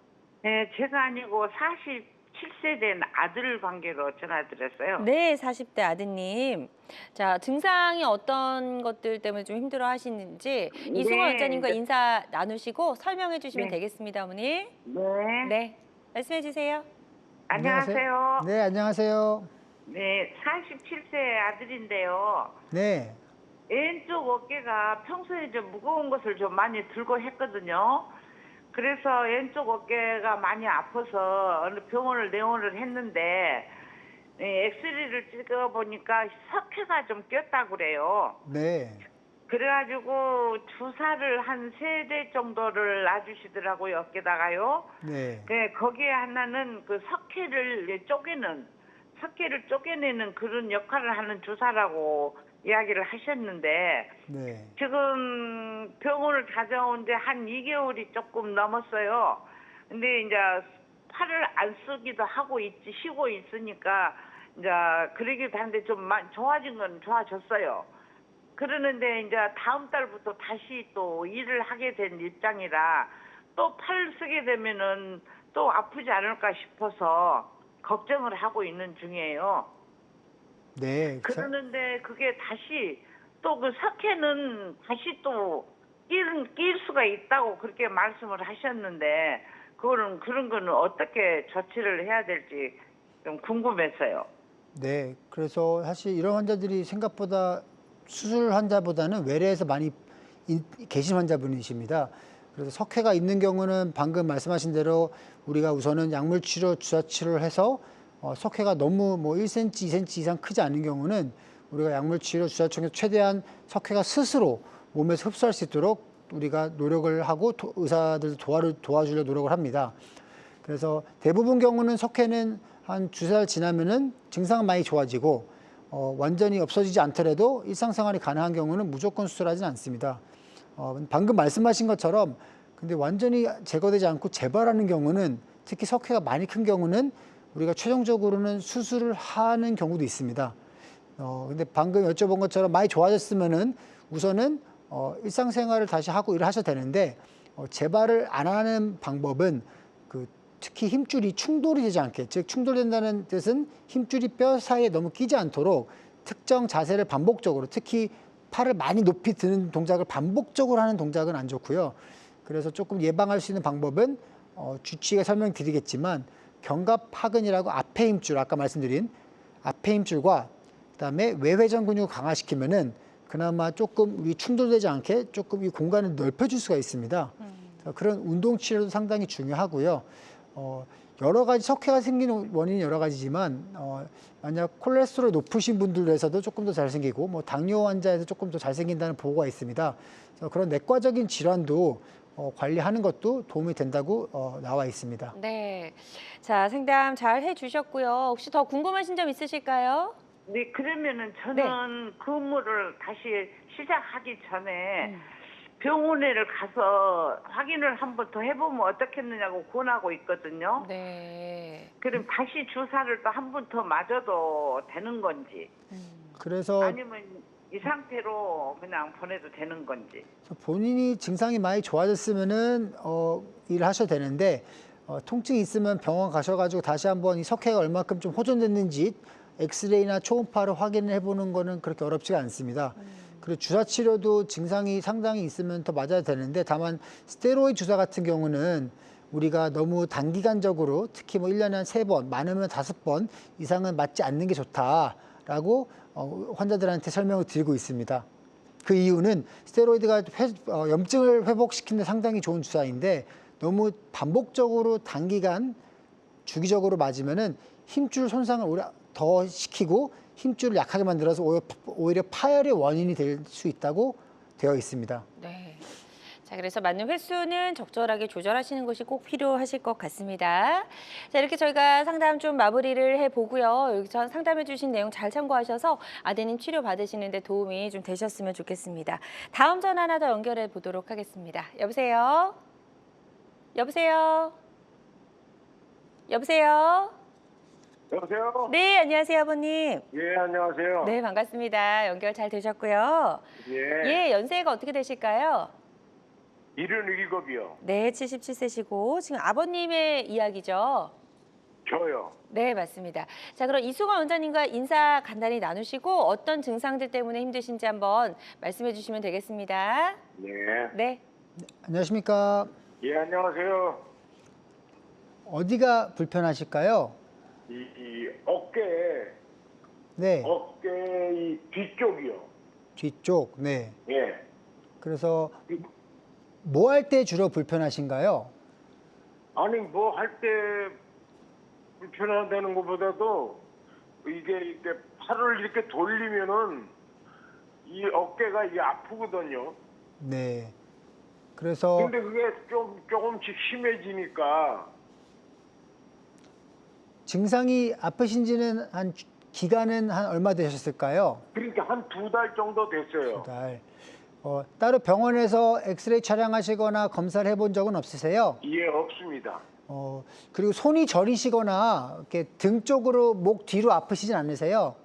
네, 제가 아니고 47세 된 아들 관계로 전화드렸어요. 네, 40대 아드님. 자, 증상이 어떤 것들 때문에 좀 힘들어 하시는지 이승원 원장님과 네. 인사 나누시고 설명해 주시면 네. 되겠습니다, 어머니. 네. 네, 말씀해 주세요. 안녕하세요. 네, 안녕하세요. 네, 47세 아들인데요. 네, 왼쪽 어깨가 평소에 좀 무거운 것을 좀 많이 들고 했거든요. 그래서 왼쪽 어깨가 많이 아파서 어느 병원을 내원을 했는데 엑스레이를 찍어보니까 석회가 좀 꼈다고 그래요. 네, 그래가지고 주사를 한 3대 정도를 놔주시더라고요, 어깨다가요. 네, 네, 거기에 하나는 그 석회를 쪼개내는 그런 역할을 하는 주사라고 이야기를 하셨는데, 네, 지금 병원을 찾아온 지 한 2개월이 조금 넘었어요. 근데 이제 팔을 안 쓰기도 하고 쉬고 있으니까, 이제 그러기도 한데 좀 좋아진 건 좋아졌어요. 그러는데 이제 다음 달부터 다시 또 일을 하게 된 입장이라 또 팔 쓰게 되면은 또 아프지 않을까 싶어서 걱정을 하고 있는 중이에요. 네. 그러는데 그게 다시 또 그 석회는 다시 또 낄 수가 있다고 그렇게 말씀을 하셨는데 그런 거는 어떻게 조치를 해야 될지 좀 궁금했어요. 네, 그래서 사실 이런 환자들이 생각보다 수술 환자보다는 외래에서 많이 계신 환자분이십니다. 그래서 석회가 있는 경우는 방금 말씀하신 대로 우리가 우선은 약물 치료, 주사 치료를 해서 석회가 너무 뭐 1cm, 2cm 이상 크지 않은 경우는 우리가 약물 치료, 주사 치료에서 최대한 석회가 스스로 몸에서 흡수할 수 있도록 우리가 노력을 하고 의사들 도와주려 노력을 합니다. 그래서 대부분 경우는 석회는 한 두세 달 지나면은 증상은 많이 좋아지고 완전히 없어지지 않더라도 일상생활이 가능한 경우는 무조건 수술하지는 않습니다. 방금 말씀하신 것처럼 근데 완전히 제거되지 않고 재발하는 경우는 특히 석회가 많이 큰 경우는 우리가 최종적으로는 수술을 하는 경우도 있습니다. 근데 방금 여쭤본 것처럼 많이 좋아졌으면은 우선은 일상생활을 다시 하고 일을 하셔도 되는데 재발을 안 하는 방법은 특히 힘줄이 충돌이 되지 않게, 즉 충돌된다는 뜻은 힘줄이 뼈 사이에 너무 끼지 않도록 특정 자세를 반복적으로, 특히 팔을 많이 높이 드는 동작을 반복적으로 하는 동작은 안 좋고요. 그래서 조금 예방할 수 있는 방법은 주치의가 설명드리겠지만 견갑하근이라고 앞에 힘줄, 아까 말씀드린 앞에 힘줄과 그다음에 외회전 근육을 강화시키면은 그나마 조금 우리 충돌되지 않게 조금 이 공간을 넓혀줄 수가 있습니다. 그런 운동 치료도 상당히 중요하고요. 여러 가지 석회가 생기는 원인이 여러 가지지만 만약 콜레스테롤 높으신 분들에서도 조금 더 잘생기고 뭐 당뇨 환자에서 조금 더 잘생긴다는 보고가 있습니다. 그래서 그런 내과적인 질환도 관리하는 것도 도움이 된다고 나와 있습니다. 네. 자, 상담 잘 해주셨고요. 혹시 더 궁금하신 점 있으실까요? 네, 그러면은 저는 근무를 다시 시작하기 전에 병원에를 가서 확인을 한 번 더 해보면 어떻겠느냐고 권하고 있거든요. 네. 그럼 다시 주사를 또 한 번 더 맞아도 되는 건지 그래서 아니면 이 상태로 그냥 보내도 되는 건지. 본인이 증상이 많이 좋아졌으면은 일을 하셔도 되는데 통증이 있으면 병원 가셔가지고 다시 한번 이 석회가 얼마큼 좀 호전됐는지 엑스레이나 초음파로 확인을 해보는 거는 그렇게 어렵지가 않습니다. 그리고 주사 치료도 증상이 상당히 있으면 더 맞아야 되는데 다만 스테로이드 주사 같은 경우는 우리가 너무 단기간적으로 특히 뭐 1년에 한 3번, 많으면 5번 이상은 맞지 않는 게 좋다라고 환자들한테 설명을 드리고 있습니다. 그 이유는 스테로이드가 염증을 회복시키는 데 상당히 좋은 주사인데 너무 반복적으로 단기간 주기적으로 맞으면은 힘줄 손상을 오히려 더 시키고 힘줄을 약하게 만들어서 오히려 파열의 원인이 될 수 있다고 되어 있습니다. 네. 자, 그래서 맞는 횟수는 적절하게 조절하시는 것이 꼭 필요하실 것 같습니다. 자, 이렇게 저희가 상담 좀 마무리를 해보고요. 여기서 상담해 주신 내용 잘 참고하셔서 아드님 치료 받으시는 데 도움이 좀 되셨으면 좋겠습니다. 다음 전화 하나 더 연결해 보도록 하겠습니다. 여보세요? 여보세요? 여보세요? 여보세요? 네, 안녕하세요, 아버님. 예, 안녕하세요. 네, 반갑습니다. 연결 잘 되셨고요. 예. 예, 연세가 어떻게 되실까요? 77이요. 네, 77세시고 지금 아버님의 이야기죠? 저요. 네, 맞습니다. 자, 그럼 이수건 원장님과 인사 간단히 나누시고 어떤 증상들 때문에 힘드신지 한번 말씀해 주시면 되겠습니다. 네. 네. 안녕하십니까? 예, 안녕하세요. 어디가 불편하실까요? 이 어깨 네, 이 뒤쪽이요. 뒤쪽. 네. 예. 그래서 뭐 할 때 주로 불편하신가요? 아니 뭐 할 때 불편하다는 것보다도 이게 팔을 이렇게 돌리면은 이 어깨가 이게 아프거든요. 네. 그래서 근데 그게 조금씩 심해지니까 증상이 아프신지는 기간은 한 얼마 되셨을까요? 그러니까 한 2달 정도 됐어요. 2달. 따로 병원에서 엑스레이 촬영하시거나 검사를 해본 적은 없으세요? 예, 없습니다. 그리고 손이 저리시거나 이렇게 등 쪽으로 목 뒤로 아프시진 않으세요?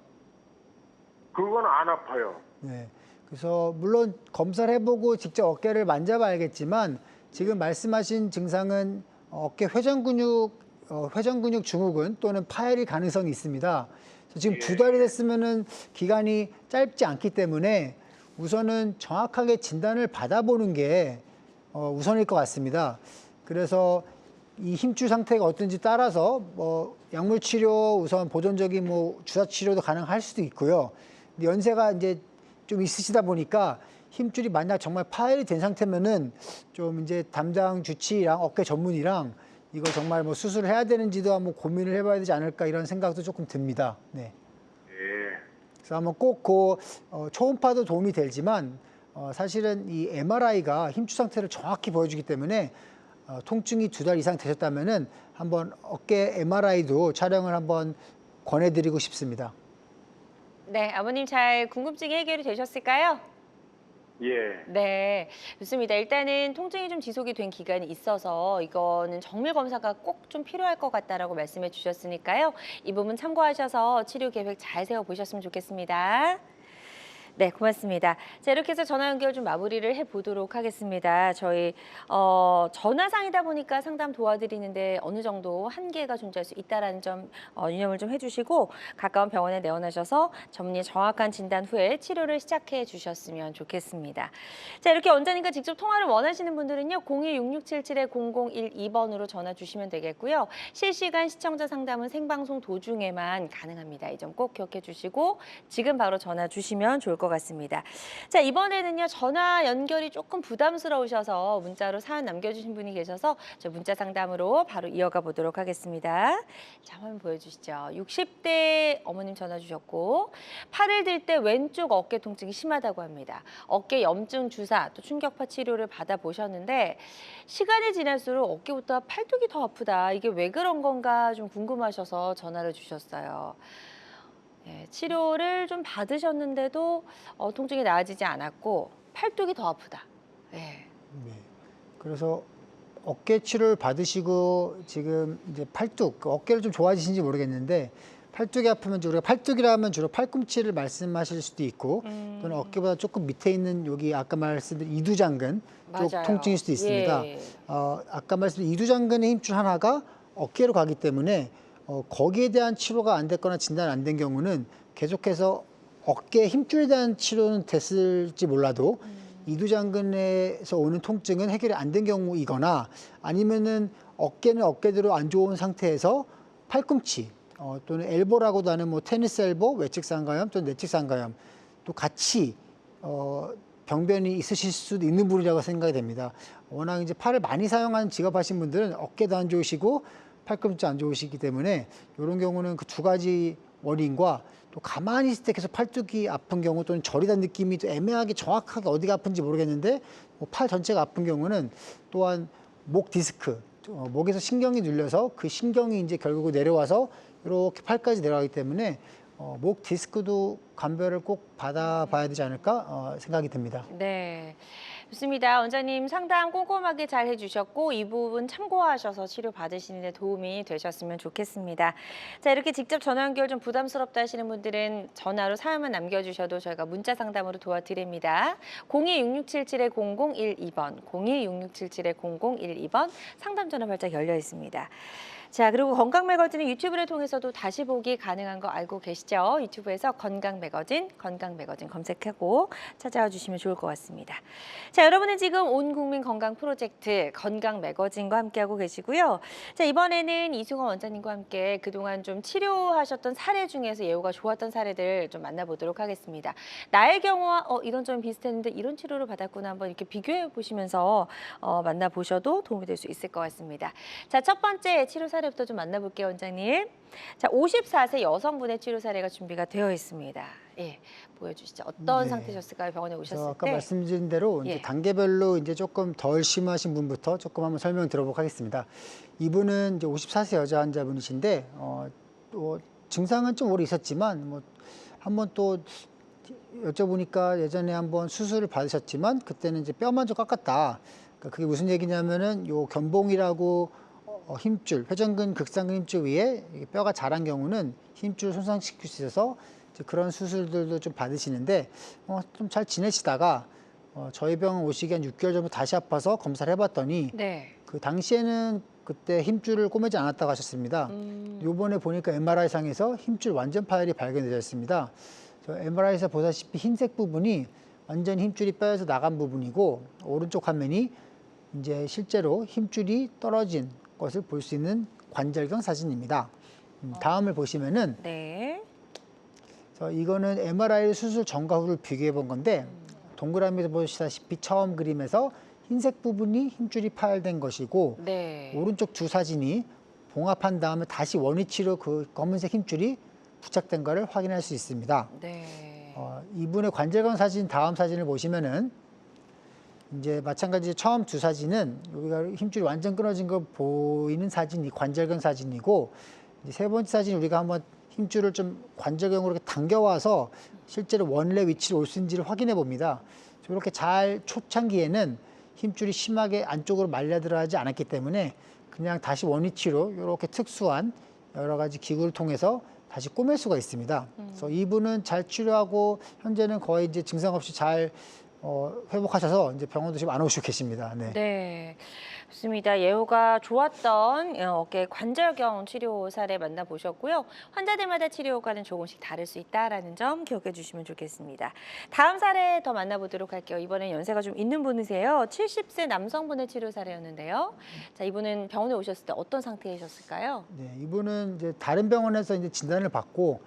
그건 안 아파요. 네. 그래서 물론 검사를 해보고 직접 어깨를 만져봐야겠지만 지금 말씀하신 증상은 어깨 회전근육 증후군 또는 파열일 가능성이 있습니다. 그래서 지금 2달이 됐으면은 기간이 짧지 않기 때문에 우선은 정확하게 진단을 받아보는 게 우선일 것 같습니다. 그래서 이 힘줄 상태가 어떤지 따라서 약물 치료 우선 보존적인 주사 치료도 가능할 수도 있고요. 근데 연세가 이제 좀 있으시다 보니까 힘줄이 만약 정말 파열이 된 상태면은 좀 이제 담당 주치의랑 어깨 전문의랑 이거 정말 수술을 해야 되는지도 한번 고민을 해봐야 되지 않을까 이런 생각도 조금 듭니다. 네. 예. 그래서 한번 꼭 초음파도 도움이 되지만 사실은 이 MRI가 힘줄 상태를 정확히 보여주기 때문에 통증이 2달 이상 되셨다면은 한번 어깨 MRI도 촬영을 한번 권해드리고 싶습니다. 네, 아버님 잘 궁금증이 해결이 되셨을까요? 예. 네, 좋습니다. 일단은 통증이 좀 지속이 된 기간이 있어서 이거는 정밀 검사가 꼭 좀 필요할 것 같다라고 말씀해 주셨으니까요. 이 부분 참고하셔서 치료 계획 잘 세워보셨으면 좋겠습니다. 네, 고맙습니다. 자, 이렇게 해서 전화 연결 좀 마무리를 해보도록 하겠습니다. 저희 전화상이다 보니까 상담 도와드리는데 어느 정도 한계가 존재할 수 있다는 점 유념을 좀 해주시고 가까운 병원에 내원하셔서 전문의 정확한 진단 후에 치료를 시작해 주셨으면 좋겠습니다. 자, 이렇게 원장님과 직접 통화를 원하시는 분들은요. 02-6677-0012번으로 전화 주시면 되겠고요. 실시간 시청자 상담은 생방송 도중에만 가능합니다. 이 점 꼭 기억해 주시고 지금 바로 전화 주시면 좋을 것 같습니다. 자, 이번에는요. 전화 연결이 조금 부담스러우셔서 문자로 사연 남겨주신 분이 계셔서 저 문자 상담으로 바로 이어가 보도록 하겠습니다. 자, 화면 보여주시죠. 60대 어머님 전화 주셨고 팔을 들 때 왼쪽 어깨 통증이 심하다고 합니다. 어깨 염증 주사 또 충격파 치료를 받아보셨는데 시간이 지날수록 어깨보다 팔뚝이 더 아프다. 이게 왜 그런 건가 좀 궁금하셔서 전화를 주셨어요. 네, 치료를 좀 받으셨는데도 통증이 나아지지 않았고 팔뚝이 더 아프다. 네. 네. 그래서 어깨 치료를 받으시고 지금 이제 팔뚝, 어깨를 좀 좋아지신지 모르겠는데 팔뚝이 아프면 우리가 팔뚝이라면 주로 팔꿈치를 말씀하실 수도 있고 또는 어깨보다 조금 밑에 있는 여기 아까 말씀드린 이두장근 쪽 맞아요. 통증일 수도 있습니다. 예. 아까 말씀드린 이두장근의 힘줄 하나가 어깨로 가기 때문에 거기에 대한 치료가 안 됐거나 진단 안 된 경우는 계속해서 어깨 힘줄에 대한 치료는 됐을지 몰라도 이두장근에서 오는 통증은 해결이 안 된 경우이거나 아니면은 어깨는 어깨대로 안 좋은 상태에서 팔꿈치 또는 엘보라고도 하는 뭐 테니스 엘보, 외측 상가염 또는 내측 상가염 또 같이 병변이 있으실 수도 있는 분이라고 생각이 됩니다. 워낙 이제 팔을 많이 사용하는 직업하신 분들은 어깨도 안 좋으시고 팔꿈치도 안 좋으시기 때문에 이런 경우는 그 두 가지 원인과 또 가만히 있을 때 계속 팔뚝이 아픈 경우 또는 저리단 느낌이 또 애매하게 정확하게 어디가 아픈지 모르겠는데 뭐팔 전체가 아픈 경우는 또한 목 디스크, 목에서 신경이 눌려서 그 신경이 이제 결국 내려와서 이렇게 팔까지 내려가기 때문에 목 디스크도 감별을 꼭 받아봐야 되지 않을까 생각이 듭니다. 네. 좋습니다. 원장님 상담 꼼꼼하게 잘 해주셨고 이 부분 참고하셔서 치료 받으시는 데 도움이 되셨으면 좋겠습니다. 자, 이렇게 직접 전화 연결 좀 부담스럽다 하시는 분들은 전화로 사연만 남겨주셔도 저희가 문자 상담으로 도와드립니다. 02-6677-0012번, 02-6677-0012번 상담 전화 발작 열려 있습니다. 자, 그리고 건강 매거진은 유튜브를 통해서도 다시 보기 가능한 거 알고 계시죠? 유튜브에서 건강 매거진 검색하고 찾아와 주시면 좋을 것 같습니다. 자, 여러분은 지금 온 국민 건강 프로젝트 건강 매거진과 함께하고 계시고요. 자, 이번에는 이승원 원장님과 함께 그동안 좀 치료하셨던 사례 중에서 예후가 좋았던 사례들 좀 만나보도록 하겠습니다. 나의 경우와 이런 점 비슷했는데 이런 치료를 받았구나 한번 이렇게 비교해 보시면서 만나보셔도 도움이 될 수 있을 것 같습니다. 자, 첫 번째 치료 사례부터 좀 만나볼게요, 원장님. 자, 54세 여성분의 치료 사례가 준비가 되어 있습니다. 예, 보여주시죠. 어떤 네. 상태셨을까요? 병원에 오셨을 아까 때? 말씀드린 대로 이제 예. 단계별로 이제 조금 덜 심하신 분부터 조금 한번 설명 드려보도록 하겠습니다. 이분은 이제 54세 여자 환자분이신데 또 증상은 좀 오래 있었지만 뭐 한번 또 여쭤보니까 예전에 한번 수술을 받으셨지만 그때는 이제 뼈만 좀 깎았다. 그러니까 그게 무슨 얘기냐면은 요 견봉이라고 힘줄, 회전근 극상근 힘줄 위에 뼈가 자란 경우는 힘줄 손상시킬 수 있어서 이제 그런 수술들도 좀 받으시는데 좀 잘 지내시다가 저희 병원 오시기 한 6개월 전부터 다시 아파서 검사를 해봤더니 네. 그 당시에는 그때 힘줄을 꼬매지 않았다고 하셨습니다. 요번에 보니까 MRI상에서 힘줄 완전 파열이 발견되었습니다. MRI에서 보다시피 흰색 부분이 완전 힘줄이 뼈에서 나간 부분이고 오른쪽 화면이 이제 실제로 힘줄이 떨어진 것을 볼 수 있는 관절경 사진입니다. 다음을 보시면은 네. 이거는 MRI 수술 전과 후를 비교해 본 건데 동그라미에서 보시다시피 처음 그림에서 흰색 부분이 힘줄이 파열된 것이고 네. 오른쪽 두 사진이 봉합한 다음에 다시 원위치로 그 검은색 힘줄이 부착된 것을 확인할 수 있습니다. 네. 이분의 관절경 사진 다음 사진을 보시면은 이제 마찬가지 처음 두 사진은 여기가 힘줄이 완전 끊어진 거 보이는 사진이 관절경 사진이고 이제 세 번째 사진 우리가 한번 힘줄을 좀 관절경으로 이렇게 당겨와서 실제로 원래 위치로 올 수 있는지를 확인해 봅니다. 이렇게 잘 초창기에는 힘줄이 심하게 안쪽으로 말려 들어가지 않았기 때문에 그냥 다시 원위치로 이렇게 특수한 여러 가지 기구를 통해서 다시 꼬맬 수가 있습니다. 그래서 이분은 잘 치료하고 현재는 거의 이제 증상 없이 잘 회복하셔서 이제 병원도 지금 안 오시고 계십니다. 네. 네, 좋습니다. 예후가 좋았던 어깨 관절경 치료 사례 만나보셨고요. 환자들마다 치료 효과는 조금씩 다를 수 있다는 점 기억해 주시면 좋겠습니다. 다음 사례 더 만나보도록 할게요. 이번엔 연세가 좀 있는 분이세요. 70세 남성분의 치료 사례였는데요. 자, 이분은 병원에 오셨을 때 어떤 상태이셨을까요? 네, 이분은 이제 다른 병원에서 이제 진단을 받고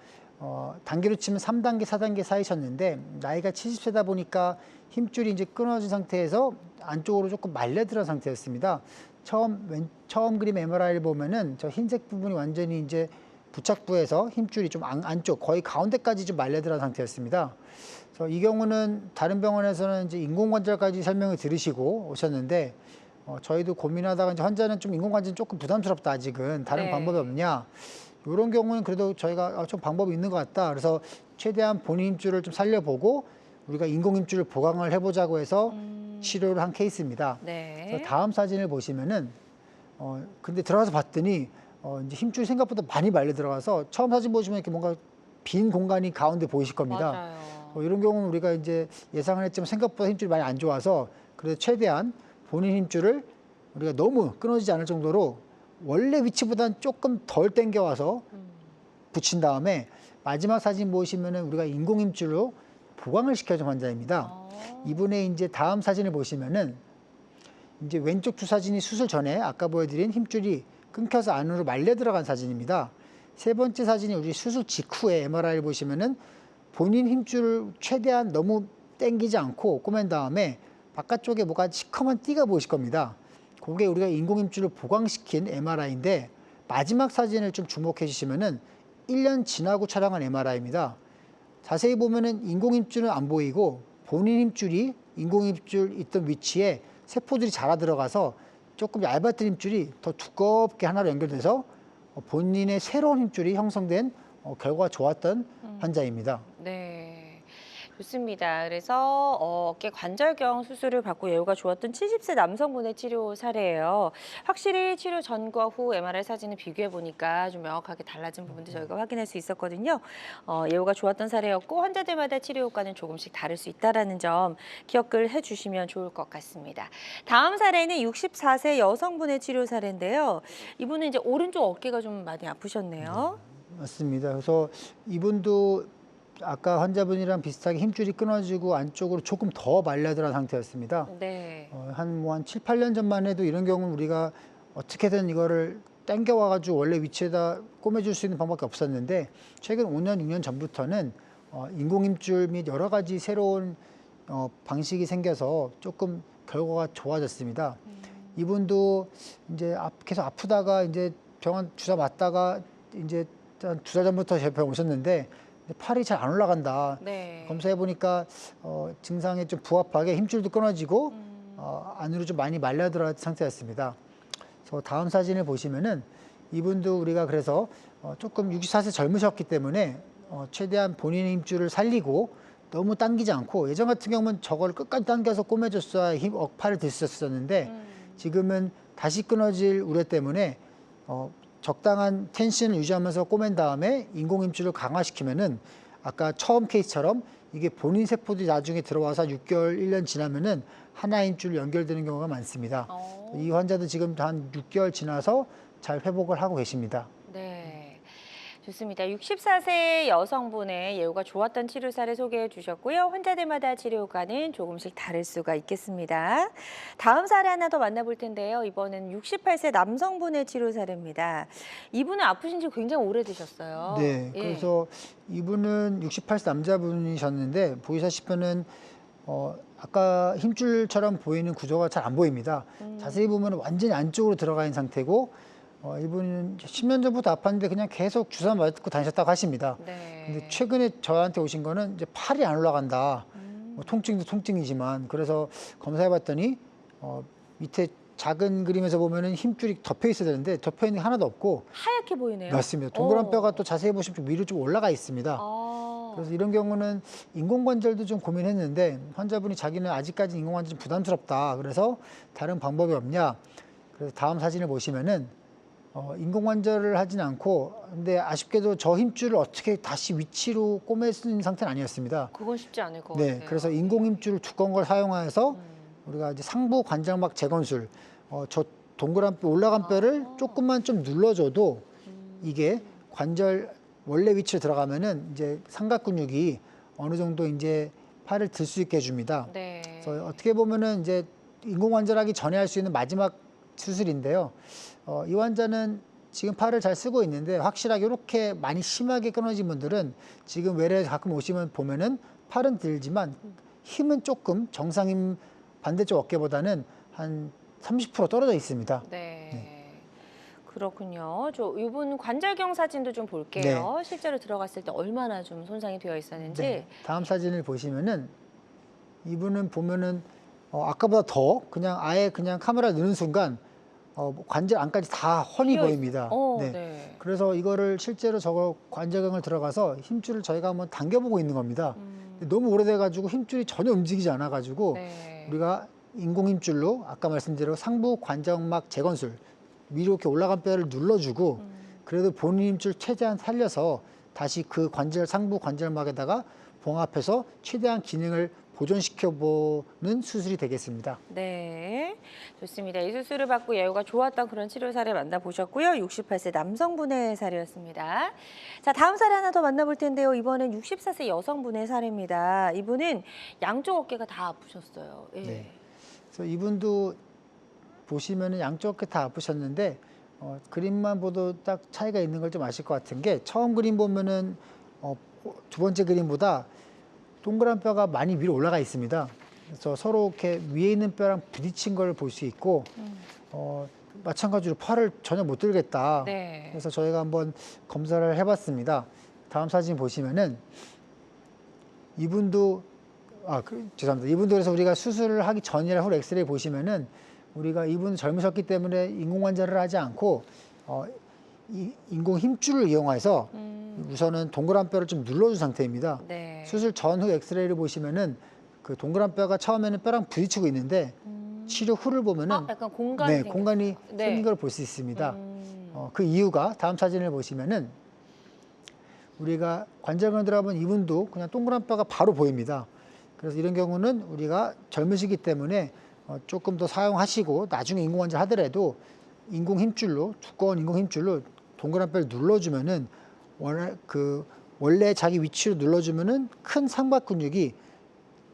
단계로 치면 3단계, 4단계 사이셨는데 나이가 70세다 보니까 힘줄이 이제 끊어진 상태에서 안쪽으로 조금 말려들은 상태였습니다. 처음 그림 MRI를 보면은 저 흰색 부분이 완전히 이제 부착부에서 힘줄이 좀 안쪽 거의 가운데까지 좀 말려들은 상태였습니다. 그래서 이 경우는 다른 병원에서는 이제 인공관절까지 설명을 들으시고 오셨는데 저희도 고민하다가 이제 환자는 좀 인공관절은 조금 부담스럽다 아직은 다른 네. 방법이 없냐. 이런 경우는 그래도 저희가 좀 방법이 있는 것 같다. 그래서 최대한 본인 힘줄을 좀 살려보고 우리가 인공 힘줄을 보강을 해보자고 해서 치료를 한 케이스입니다. 네. 그래서 다음 사진을 보시면은 근데 들어가서 봤더니 이제 힘줄이 생각보다 많이 말려 들어가서 처음 사진 보시면 이렇게 뭔가 빈 공간이 가운데 보이실 겁니다. 맞아요. 이런 경우는 우리가 이제 예상을 했지만 생각보다 힘줄이 많이 안 좋아서 그래서 최대한 본인 힘줄을 우리가 너무 끊어지지 않을 정도로 원래 위치보다는 조금 덜 당겨와서 붙인 다음에 마지막 사진 보시면은 우리가 인공 힘줄로 보강을 시켜준 환자입니다. 이분의 이제 다음 사진을 보시면은 이제 왼쪽 두 사진이 수술 전에 아까 보여드린 힘줄이 끊겨서 안으로 말려 들어간 사진입니다. 세 번째 사진이 우리 수술 직후에 MRI를 보시면은 본인 힘줄을 최대한 너무 당기지 않고 꼬맨 다음에 바깥쪽에 뭐가 시커먼 띠가 보이실 겁니다. 그게 우리가 인공 힘줄을 보강시킨 MRI인데 마지막 사진을 좀 주목해 주시면은 1년 지나고 촬영한 MRI입니다. 자세히 보면은 인공 힘줄은 안 보이고 본인 힘줄이 인공 힘줄 있던 위치에 세포들이 자라 들어가서 조금 얇았던 힘줄이 더 두껍게 하나로 연결돼서 본인의 새로운 힘줄이 형성된 결과가 좋았던 환자입니다. 네. 좋습니다. 그래서 어깨 관절경 수술을 받고 예후가 좋았던 70세 남성분의 치료 사례예요. 확실히 치료 전과 후 MRI 사진을 비교해 보니까 좀 명확하게 달라진 부분도 저희가 확인할 수 있었거든요. 예후가 좋았던 사례였고 환자들마다 치료 효과는 조금씩 다를 수 있다는 점 기억을 해주시면 좋을 것 같습니다. 다음 사례는 64세 여성분의 치료 사례인데요. 이분은 이제 오른쪽 어깨가 좀 많이 아프셨네요. 맞습니다. 그래서 이분도 아까 환자분이랑 비슷하게 힘줄이 끊어지고 안쪽으로 조금 더 말려들어간 상태였습니다. 네. 한 7, 8년 전만 해도 이런 경우는 우리가 어떻게든 이거를 당겨와가지고 원래 위치에다 꼬매줄 수 있는 방법밖에 없었는데 최근 5년, 6년 전부터는 인공힘줄 및 여러 가지 새로운 방식이 생겨서 조금 결과가 좋아졌습니다. 이분도 이제 계속 아프다가 이제 병원 주사 맞다가 이제 한 2달 전부터 제 병원 오셨는데 팔이 잘 안 올라간다. 네. 검사해 보니까 증상에 좀 부합하게 힘줄도 끊어지고 안으로 좀 많이 말려 들어간 상태였습니다. 그래서 다음 사진을 보시면은 이분도 우리가 그래서 조금 64세 젊으셨기 때문에 최대한 본인의 힘줄을 살리고 너무 당기지 않고 예전 같은 경우는 저걸 끝까지 당겨서 꼬매줬어야 팔을 들 수 있었는데 지금은 다시 끊어질 우려 때문에 적당한 텐션을 유지하면서 꼬맨 다음에 인공 힘줄을 강화시키면은 아까 처음 케이스처럼 이게 본인 세포들이 나중에 들어와서 6개월, 1년 지나면은 하나의 힘줄로 연결되는 경우가 많습니다. 이 환자도 지금 한 6개월 지나서 잘 회복을 하고 계십니다. 네. 좋습니다. 64세 여성분의 예후가 좋았던 치료 사례 소개해 주셨고요. 환자들마다 치료 효과는 조금씩 다를 수가 있겠습니다. 다음 사례 하나 더 만나볼 텐데요. 이번엔 68세 남성분의 치료 사례입니다. 이분은 아프신 지 굉장히 오래되셨어요. 네, 예. 그래서 이분은 68세 남자분이셨는데 보시다시피는 아까 힘줄처럼 보이는 구조가 잘 안 보입니다. 자세히 보면 완전히 안쪽으로 들어가 있는 상태고 이분은 10년 전부터 아팠는데 그냥 계속 주사 맞고 다니셨다고 하십니다. 네. 근데 최근에 저한테 오신 거는 이제 팔이 안 올라간다. 뭐 통증도 통증이지만 그래서 검사해봤더니 밑에 작은 그림에서 보면은 힘줄이 덮여 있어야 되는데 덮여 있는 게 하나도 없고 하얗게 보이네요. 맞습니다. 동그란 뼈가 또 자세히 보시면 좀 위로 좀 올라가 있습니다. 그래서 이런 경우는 인공관절도 좀 고민했는데 환자분이 자기는 아직까지 인공관절 좀 부담스럽다. 그래서 다른 방법이 없냐. 그래서 다음 사진을 보시면은 인공관절을 하진 않고 근데 아쉽게도 저 힘줄을 어떻게 다시 위치로 꼬맬 수 있는 상태는 아니었습니다. 그건 쉽지 않을 것 네, 같아요. 그래서 인공힘줄을 두꺼운 걸 사용해서 우리가 이제 상부 관절막 재건술, 저 동그란 뼈, 올라간 뼈를 조금만 좀 눌러줘도 이게 관절 원래 위치로 들어가면은 이제 삼각 근육이 어느 정도 이제 팔을 들 수 있게 해줍니다. 네. 그래서 어떻게 보면은 이제 인공관절하기 전에 할 수 있는 마지막 수술인데요. 이 환자는 지금 팔을 잘 쓰고 있는데 확실하게 이렇게 많이 심하게 끊어진 분들은 지금 외래에서 가끔 오시면 보면은 팔은 들지만 힘은 조금 정상 힘 반대쪽 어깨보다는 한 30% 떨어져 있습니다. 네. 그렇군요. 이분 관절경 사진도 좀 볼게요. 실제로 들어갔을 때 얼마나 좀 손상이 되어 있었는지. 네. 다음 사진을 보시면은 이분은 보면은 아까보다 더 그냥 아예 그냥 카메라 넣는 순간 관절 안까지 다 훤히 보입니다. 네. 네. 그래서 이거를 실제로 저거 관절경을 들어가서 힘줄을 저희가 한번 당겨보고 있는 겁니다. 근데 너무 오래돼가지고 힘줄이 전혀 움직이지 않아가지고 네. 우리가 인공 힘줄로 아까 말씀드린 상부 관절막 재건술 위로 이렇게 올라간 뼈를 눌러주고 그래도 본인 힘줄 최대한 살려서 다시 그 관절 상부 관절막에다가 봉합해서 최대한 기능을 보존시켜보는 수술이 되겠습니다. 네, 좋습니다. 이 수술을 받고 예후가 좋았던 그런 치료 사례 만나보셨고요. 68세 남성분의 사례였습니다. 자, 다음 사례 하나 더 만나볼 텐데요. 이번엔 64세 여성분의 사례입니다. 이분은 양쪽 어깨가 다 아프셨어요. 예. 네. 그래서 이분도 보시면은 양쪽 어깨 다 아프셨는데 그림만 보도 딱 차이가 있는 걸 좀 아실 것 같은 게 처음 그림 보면은 두 번째 그림보다 동그란 뼈가 많이 위로 올라가 있습니다. 그래서 서로 이렇게 위에 있는 뼈랑 부딪힌 걸 볼 수 있고 마찬가지로 팔을 전혀 못 들겠다. 네. 그래서 저희가 한번 검사를 해봤습니다. 다음 사진 보시면은 이분도 죄송합니다. 이분도 그래서 우리가 수술을 하기 전이라 후 엑스레이 보시면은 우리가 이분 젊으셨기 때문에 인공관절을 하지 않고 인공 힘줄을 이용해서 우선은 동그란 뼈를 좀 눌러준 상태입니다. 네. 수술 전후 엑스레이를 보시면은 그 동그란 뼈가 처음에는 뼈랑 부딪히고 있는데 치료 후를 보면은 약간 공간이 생겼어요. 공간이 네. 생긴 걸 볼 수 있습니다. 그 이유가 다음 사진을 보시면은 우리가 관절근을 들어가면 이분도 그냥 동그란 뼈가 바로 보입니다. 그래서 이런 경우는 우리가 젊으시기 때문에 조금 더 사용하시고 나중에 인공관절 하더라도 인공 힘줄로 두꺼운 인공 힘줄로 동그란 뼈를 눌러주면은 원래 자기 위치로 눌러주면은 큰 삼각 근육이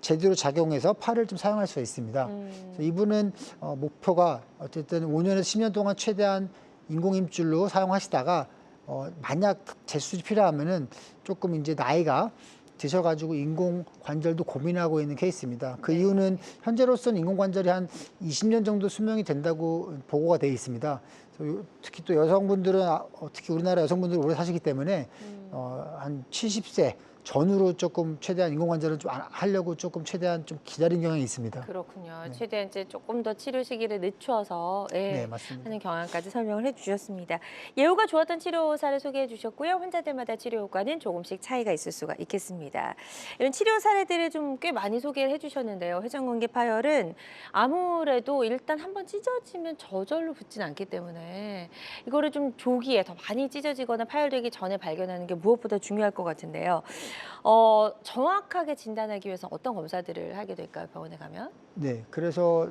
제대로 작용해서 팔을 좀 사용할 수가 있습니다. 그래서 이분은 목표가 어쨌든 5년에서 10년 동안 최대한 인공 힘줄로 사용하시다가 만약 재수술이 필요하면은 조금 이제 나이가 드셔가지고 인공 관절도 고민하고 있는 케이스입니다. 그 이유는 현재로서는 인공 관절이 한 20년 정도 수명이 된다고 보고가 되어 있습니다. 그래서 특히 또 여성분들은 특히 우리나라 여성분들은 오래 사시기 때문에 한 70세 전후로 조금 최대한 인공 관절을 좀 하려고 조금 최대한 좀 기다린 경향이 있습니다. 그렇군요. 최대한 이제 조금 더 치료 시기를 늦춰서 네, 맞습니다. 하는 경향까지 설명을 해주셨습니다. 예후가 좋았던 치료 사례 소개해 주셨고요. 환자들마다 치료 효과는 조금씩 차이가 있을 수가 있겠습니다. 이런 치료 사례들을 좀 꽤 많이 소개를 해주셨는데요. 회전근개 파열은 아무래도 일단 한번 찢어지면 저절로 붙진 않기 때문에 이거를 좀 조기에 더 많이 찢어지거나 파열되기 전에 발견하는 게 무엇보다 중요할 것 같은데요. 정확하게 진단하기 위해서 어떤 검사들을 하게 될까요, 병원에 가면? 네, 그래서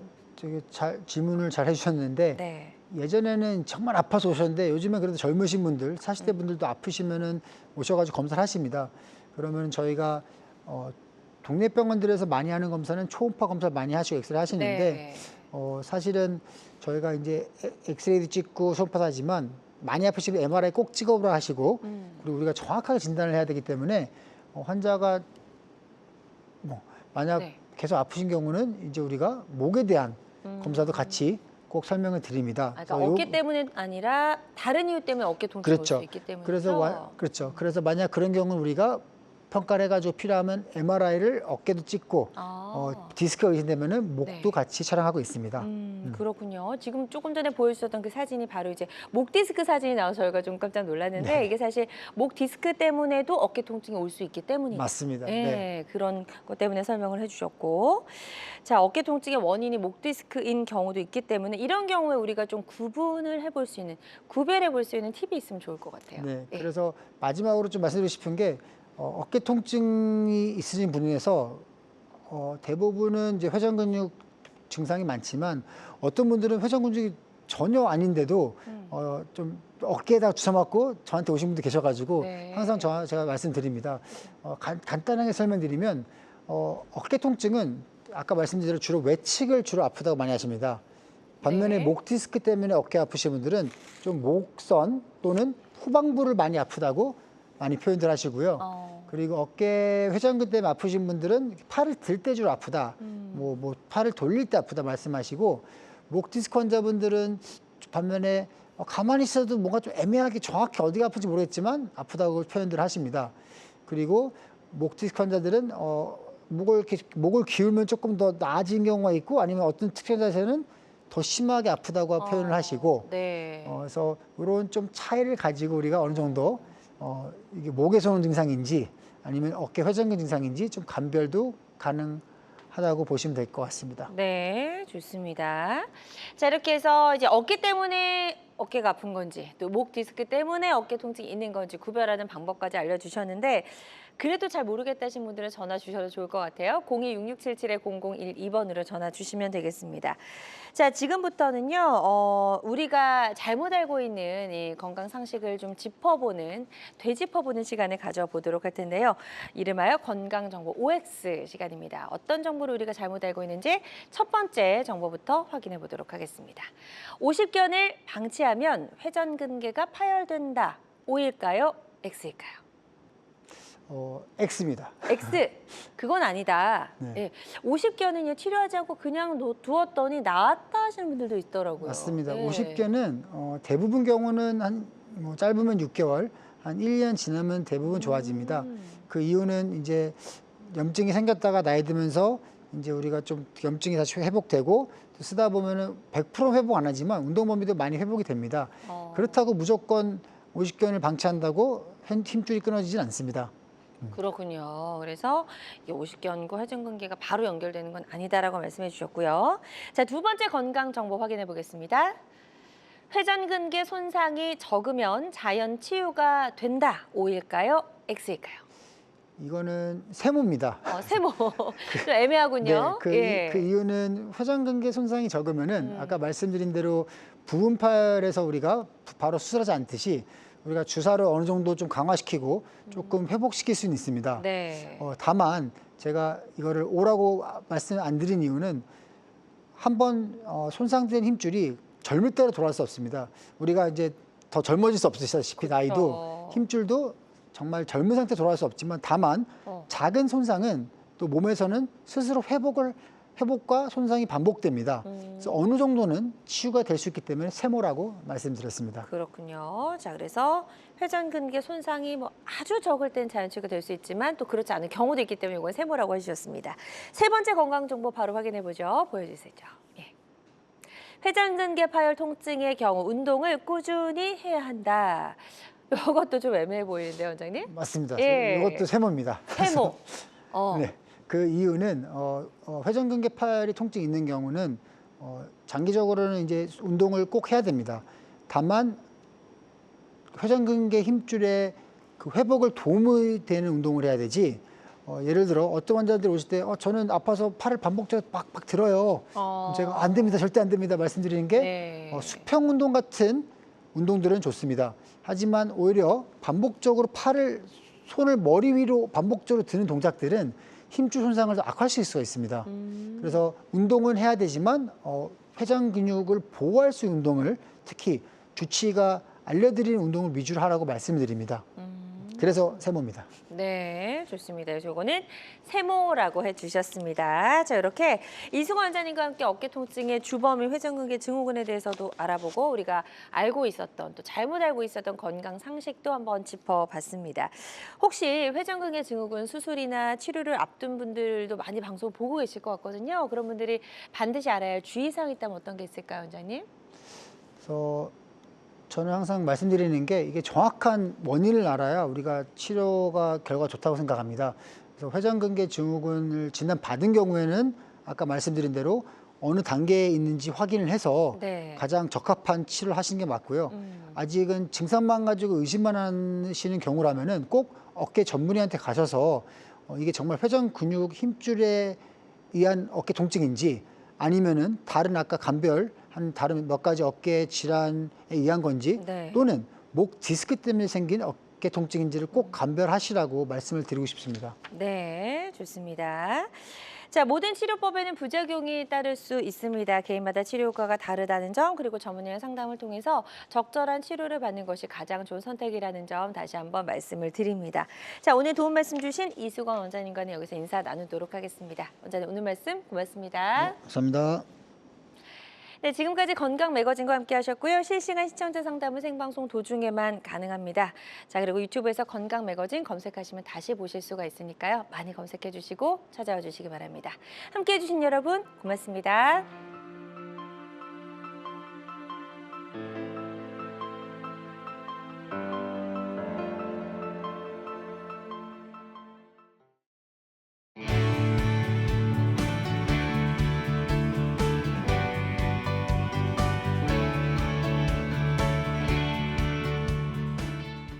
질문을 잘 해주셨는데 네. 예전에는 정말 아파서 오셨는데 요즘에 그래도 젊으신 분들, 40대 분들도 아프시면은 오셔가지고 검사를 하십니다. 그러면 저희가 동네 병원들에서 많이 하는 검사는 초음파 검사를 많이 하시고 엑스레이 하시는데 네. 사실은 저희가 이제 엑스레이도 찍고 초음파도 하지만 많이 아프시면 MRI 꼭 찍어보라 하시고 그리고 우리가 정확하게 진단을 해야 되기 때문에 환자가 만약 네. 계속 아프신 경우는 이제 우리가 목에 대한 검사도 같이 꼭 설명을 드립니다. 그러니까 그래서 어깨 때문에 아니라 다른 이유 때문에 어깨 통증이 올 그렇죠. 수 있기 때문이죠. 그래서 그래서 만약 그런 경우는 우리가 평가를 해가지고 필요하면 MRI를 어깨도 찍고 디스크가 의심되면은 목도 네. 같이 촬영하고 있습니다. 그렇군요. 지금 조금 전에 보여주셨던 그 사진이 바로 이제 목 디스크 사진이 나와서 저희가 좀 깜짝 놀랐는데 네. 이게 사실 목 디스크 때문에도 어깨 통증이 올 수 있기 때문이죠. 맞습니다. 네, 네. 그런 것 때문에 설명을 해주셨고, 자 어깨 통증의 원인이 목 디스크인 경우도 있기 때문에 이런 경우에 우리가 좀 구분을 해볼 수 있는, 구별해 볼 수 있는 팁이 있으면 좋을 것 같아요. 네. 예. 그래서 마지막으로 좀 말씀드리고 싶은 게 어깨 통증이 있으신 분에서 대부분은 이제 회전근육 증상이 많지만 어떤 분들은 회전근육이 전혀 아닌데도 좀 어깨에다 주사 맞고 저한테 오신 분도 계셔가지고 네. 항상 제가 말씀드립니다. 간단하게 설명드리면 어깨 통증은 아까 말씀드린 대로 주로 외측을 주로 아프다고 많이 하십니다. 반면에 네. 목 디스크 때문에 어깨 아프신 분들은 좀 목선 또는 후방부를 많이 아프다고 많이 표현들 하시고요. 그리고 어깨 회전근 때문에 아프신 분들은 팔을 들 때 주로 아프다. 뭐 팔을 돌릴 때 아프다 말씀하시고 목 디스크 환자분들은 반면에 가만히 있어도 뭔가 좀 애매하게 정확히 어디가 아픈지 모르겠지만 아프다고 표현들 하십니다. 그리고 목 디스크 환자들은 목을 기울면 조금 더 나아진 경우가 있고 아니면 어떤 특정 자세는 더 심하게 아프다고 표현을 하시고 네. 그래서 이런 좀 차이를 가지고 우리가 어느 정도 이게 목에서 오는 증상인지 아니면 어깨 회전근 증상인지 좀 감별도 가능하다고 보시면 될 것 같습니다. 네, 좋습니다. 자, 이렇게 해서 이제 어깨 때문에 어깨가 아픈 건지 또 목 디스크 때문에 어깨 통증이 있는 건지 구별하는 방법까지 알려주셨는데 그래도 잘 모르겠다 하신 분들은 전화 주셔도 좋을 것 같아요. 026677-0012번으로 전화 주시면 되겠습니다. 자, 지금부터는요. 우리가 잘못 알고 있는 이 건강 상식을 좀 되짚어보는 시간을 가져보도록 할 텐데요. 이름하여 건강정보 OX 시간입니다. 어떤 정보를 우리가 잘못 알고 있는지 첫 번째 정보부터 확인해 보도록 하겠습니다. 50견을 방치하면 회전근개가 파열된다. O일까요? X일까요? X입니다. X. 그건 아니다. 네. 예. 50견은요 치료하지 않고 그냥 두었더니 나았다 하시는 분들도 있더라고요. 맞습니다. 예. 50견은 대부분 경우는 뭐 짧으면 6개월, 한 1년 지나면 대부분 좋아집니다. 그 이유는 이제 염증이 생겼다가 나이 들면서 이제 우리가 좀 염증이 다시 회복되고 또 쓰다 보면은 100% 회복 안 하지만 운동 범위도 많이 회복이 됩니다. 그렇다고 무조건 50견을 방치한다고 힘줄이 끊어지진 않습니다. 그렇군요. 그래서 50견과 회전근개가 바로 연결되는 건 아니다라고 말씀해 주셨고요. 자, 두 번째 건강 정보 확인해 보겠습니다. 회전근개 손상이 적으면 자연 치유가 된다. O일까요? X일까요? 이거는 세모입니다. 세모. 좀 애매하군요. 네, 그 이유는 회전근개 손상이 적으면은 아까 말씀드린 대로 부분팔에서 우리가 바로 수술하지 않듯이 우리가 주사를 어느 정도 좀 강화시키고 조금 회복시킬 수는 있습니다. 네. 다만 제가 이거를 O라고 말씀 안 드린 이유는 한번 손상된 힘줄이 젊을 때로 돌아갈 수 없습니다. 우리가 이제 더 젊어질 수 없으시다시피 나이도 힘줄도 정말 젊은 상태 돌아갈 수 없지만 다만 작은 손상은 또 몸에서는 스스로 회복과 손상이 반복됩니다. 그래서 어느 정도는 치유가 될 수 있기 때문에 세모라고 말씀드렸습니다. 그렇군요. 자, 그래서 회전근개 손상이 뭐 아주 적을 땐 자연 치유가 될 수 있지만 또 그렇지 않은 경우도 있기 때문에 이건 세모라고 해주셨습니다. 세 번째 건강 정보 바로 확인해 보죠. 보여주세요. 예. 회전근개 파열 통증의 경우 운동을 꾸준히 해야 한다. 이것도 좀 애매해 보이는데요, 원장님? 맞습니다. 예. 이것도 세모입니다. 세모. 네, 그 이유는 회전근개 팔이 통증이 있는 경우는 장기적으로는 이제 운동을 꼭 해야 됩니다. 다만 회전근개 힘줄의 그 회복을 도움이 되는 운동을 해야 되지. 예를 들어 어떤 환자들이 오실 때 저는 아파서 팔을 반복적으로 빡빡 들어요. 그럼 제가 안 됩니다, 절대 안 됩니다 말씀드리는 게 네. 수평 운동 같은 운동들은 좋습니다. 하지만 오히려 반복적으로 손을 머리 위로 반복적으로 드는 동작들은 힘줄 손상을 더 악화시킬 수가 있습니다. 그래서 운동은 해야 되지만 회전 근육을 보호할 수 있는 운동을 특히 주치의가 알려드리는 운동을 위주로 하라고 말씀을 드립니다. 그래서 세모입니다. 네, 좋습니다. 이거는 세모라고 해주셨습니다. 자, 이렇게 이승원 원장님과 함께 어깨 통증의 주범인 회전근개 증후군에 대해서도 알아보고 우리가 알고 있었던 또 잘못 알고 있었던 건강 상식도 한번 짚어봤습니다. 혹시 회전근개 증후군 수술이나 치료를 앞둔 분들도 많이 방송 보고 계실 것 같거든요. 그런 분들이 반드시 알아야 할 주의사항이 있다면 어떤 게 있을까요, 원장님? 그래서 저는 항상 말씀드리는 게 이게 정확한 원인을 알아야 우리가 치료가 결과가 좋다고 생각합니다. 그래서 회전근개 증후군을 진단받은 경우에는 아까 말씀드린 대로 어느 단계에 있는지 확인을 해서 네. 가장 적합한 치료를 하시는 게 맞고요. 아직은 증상만 가지고 의심만 하시는 경우라면은 꼭 어깨 전문의한테 가셔서 이게 정말 회전 근육 힘줄에 의한 어깨 통증인지 아니면은 다른 아까 다른 몇 가지 어깨 질환에 의한 건지 네. 또는 목 디스크 때문에 생긴 어깨 통증인지를 꼭 감별하시라고 말씀을 드리고 싶습니다. 네, 좋습니다. 자, 모든 치료법에는 부작용이 따를 수 있습니다. 개인마다 치료 효과가 다르다는 점, 그리고 전문의의 상담을 통해서 적절한 치료를 받는 것이 가장 좋은 선택이라는 점 다시 한번 말씀을 드립니다. 자, 오늘 도움 말씀 주신 이수건 원장님과는 여기서 인사 나누도록 하겠습니다. 원장님 오늘 말씀 고맙습니다. 감사합니다. 네, 지금까지 건강 매거진과 함께 하셨고요. 실시간 시청자 상담은 생방송 도중에만 가능합니다. 자, 그리고 유튜브에서 건강 매거진 검색하시면 다시 보실 수가 있으니까요. 많이 검색해 주시고 찾아와 주시기 바랍니다. 함께 해주신 여러분 고맙습니다.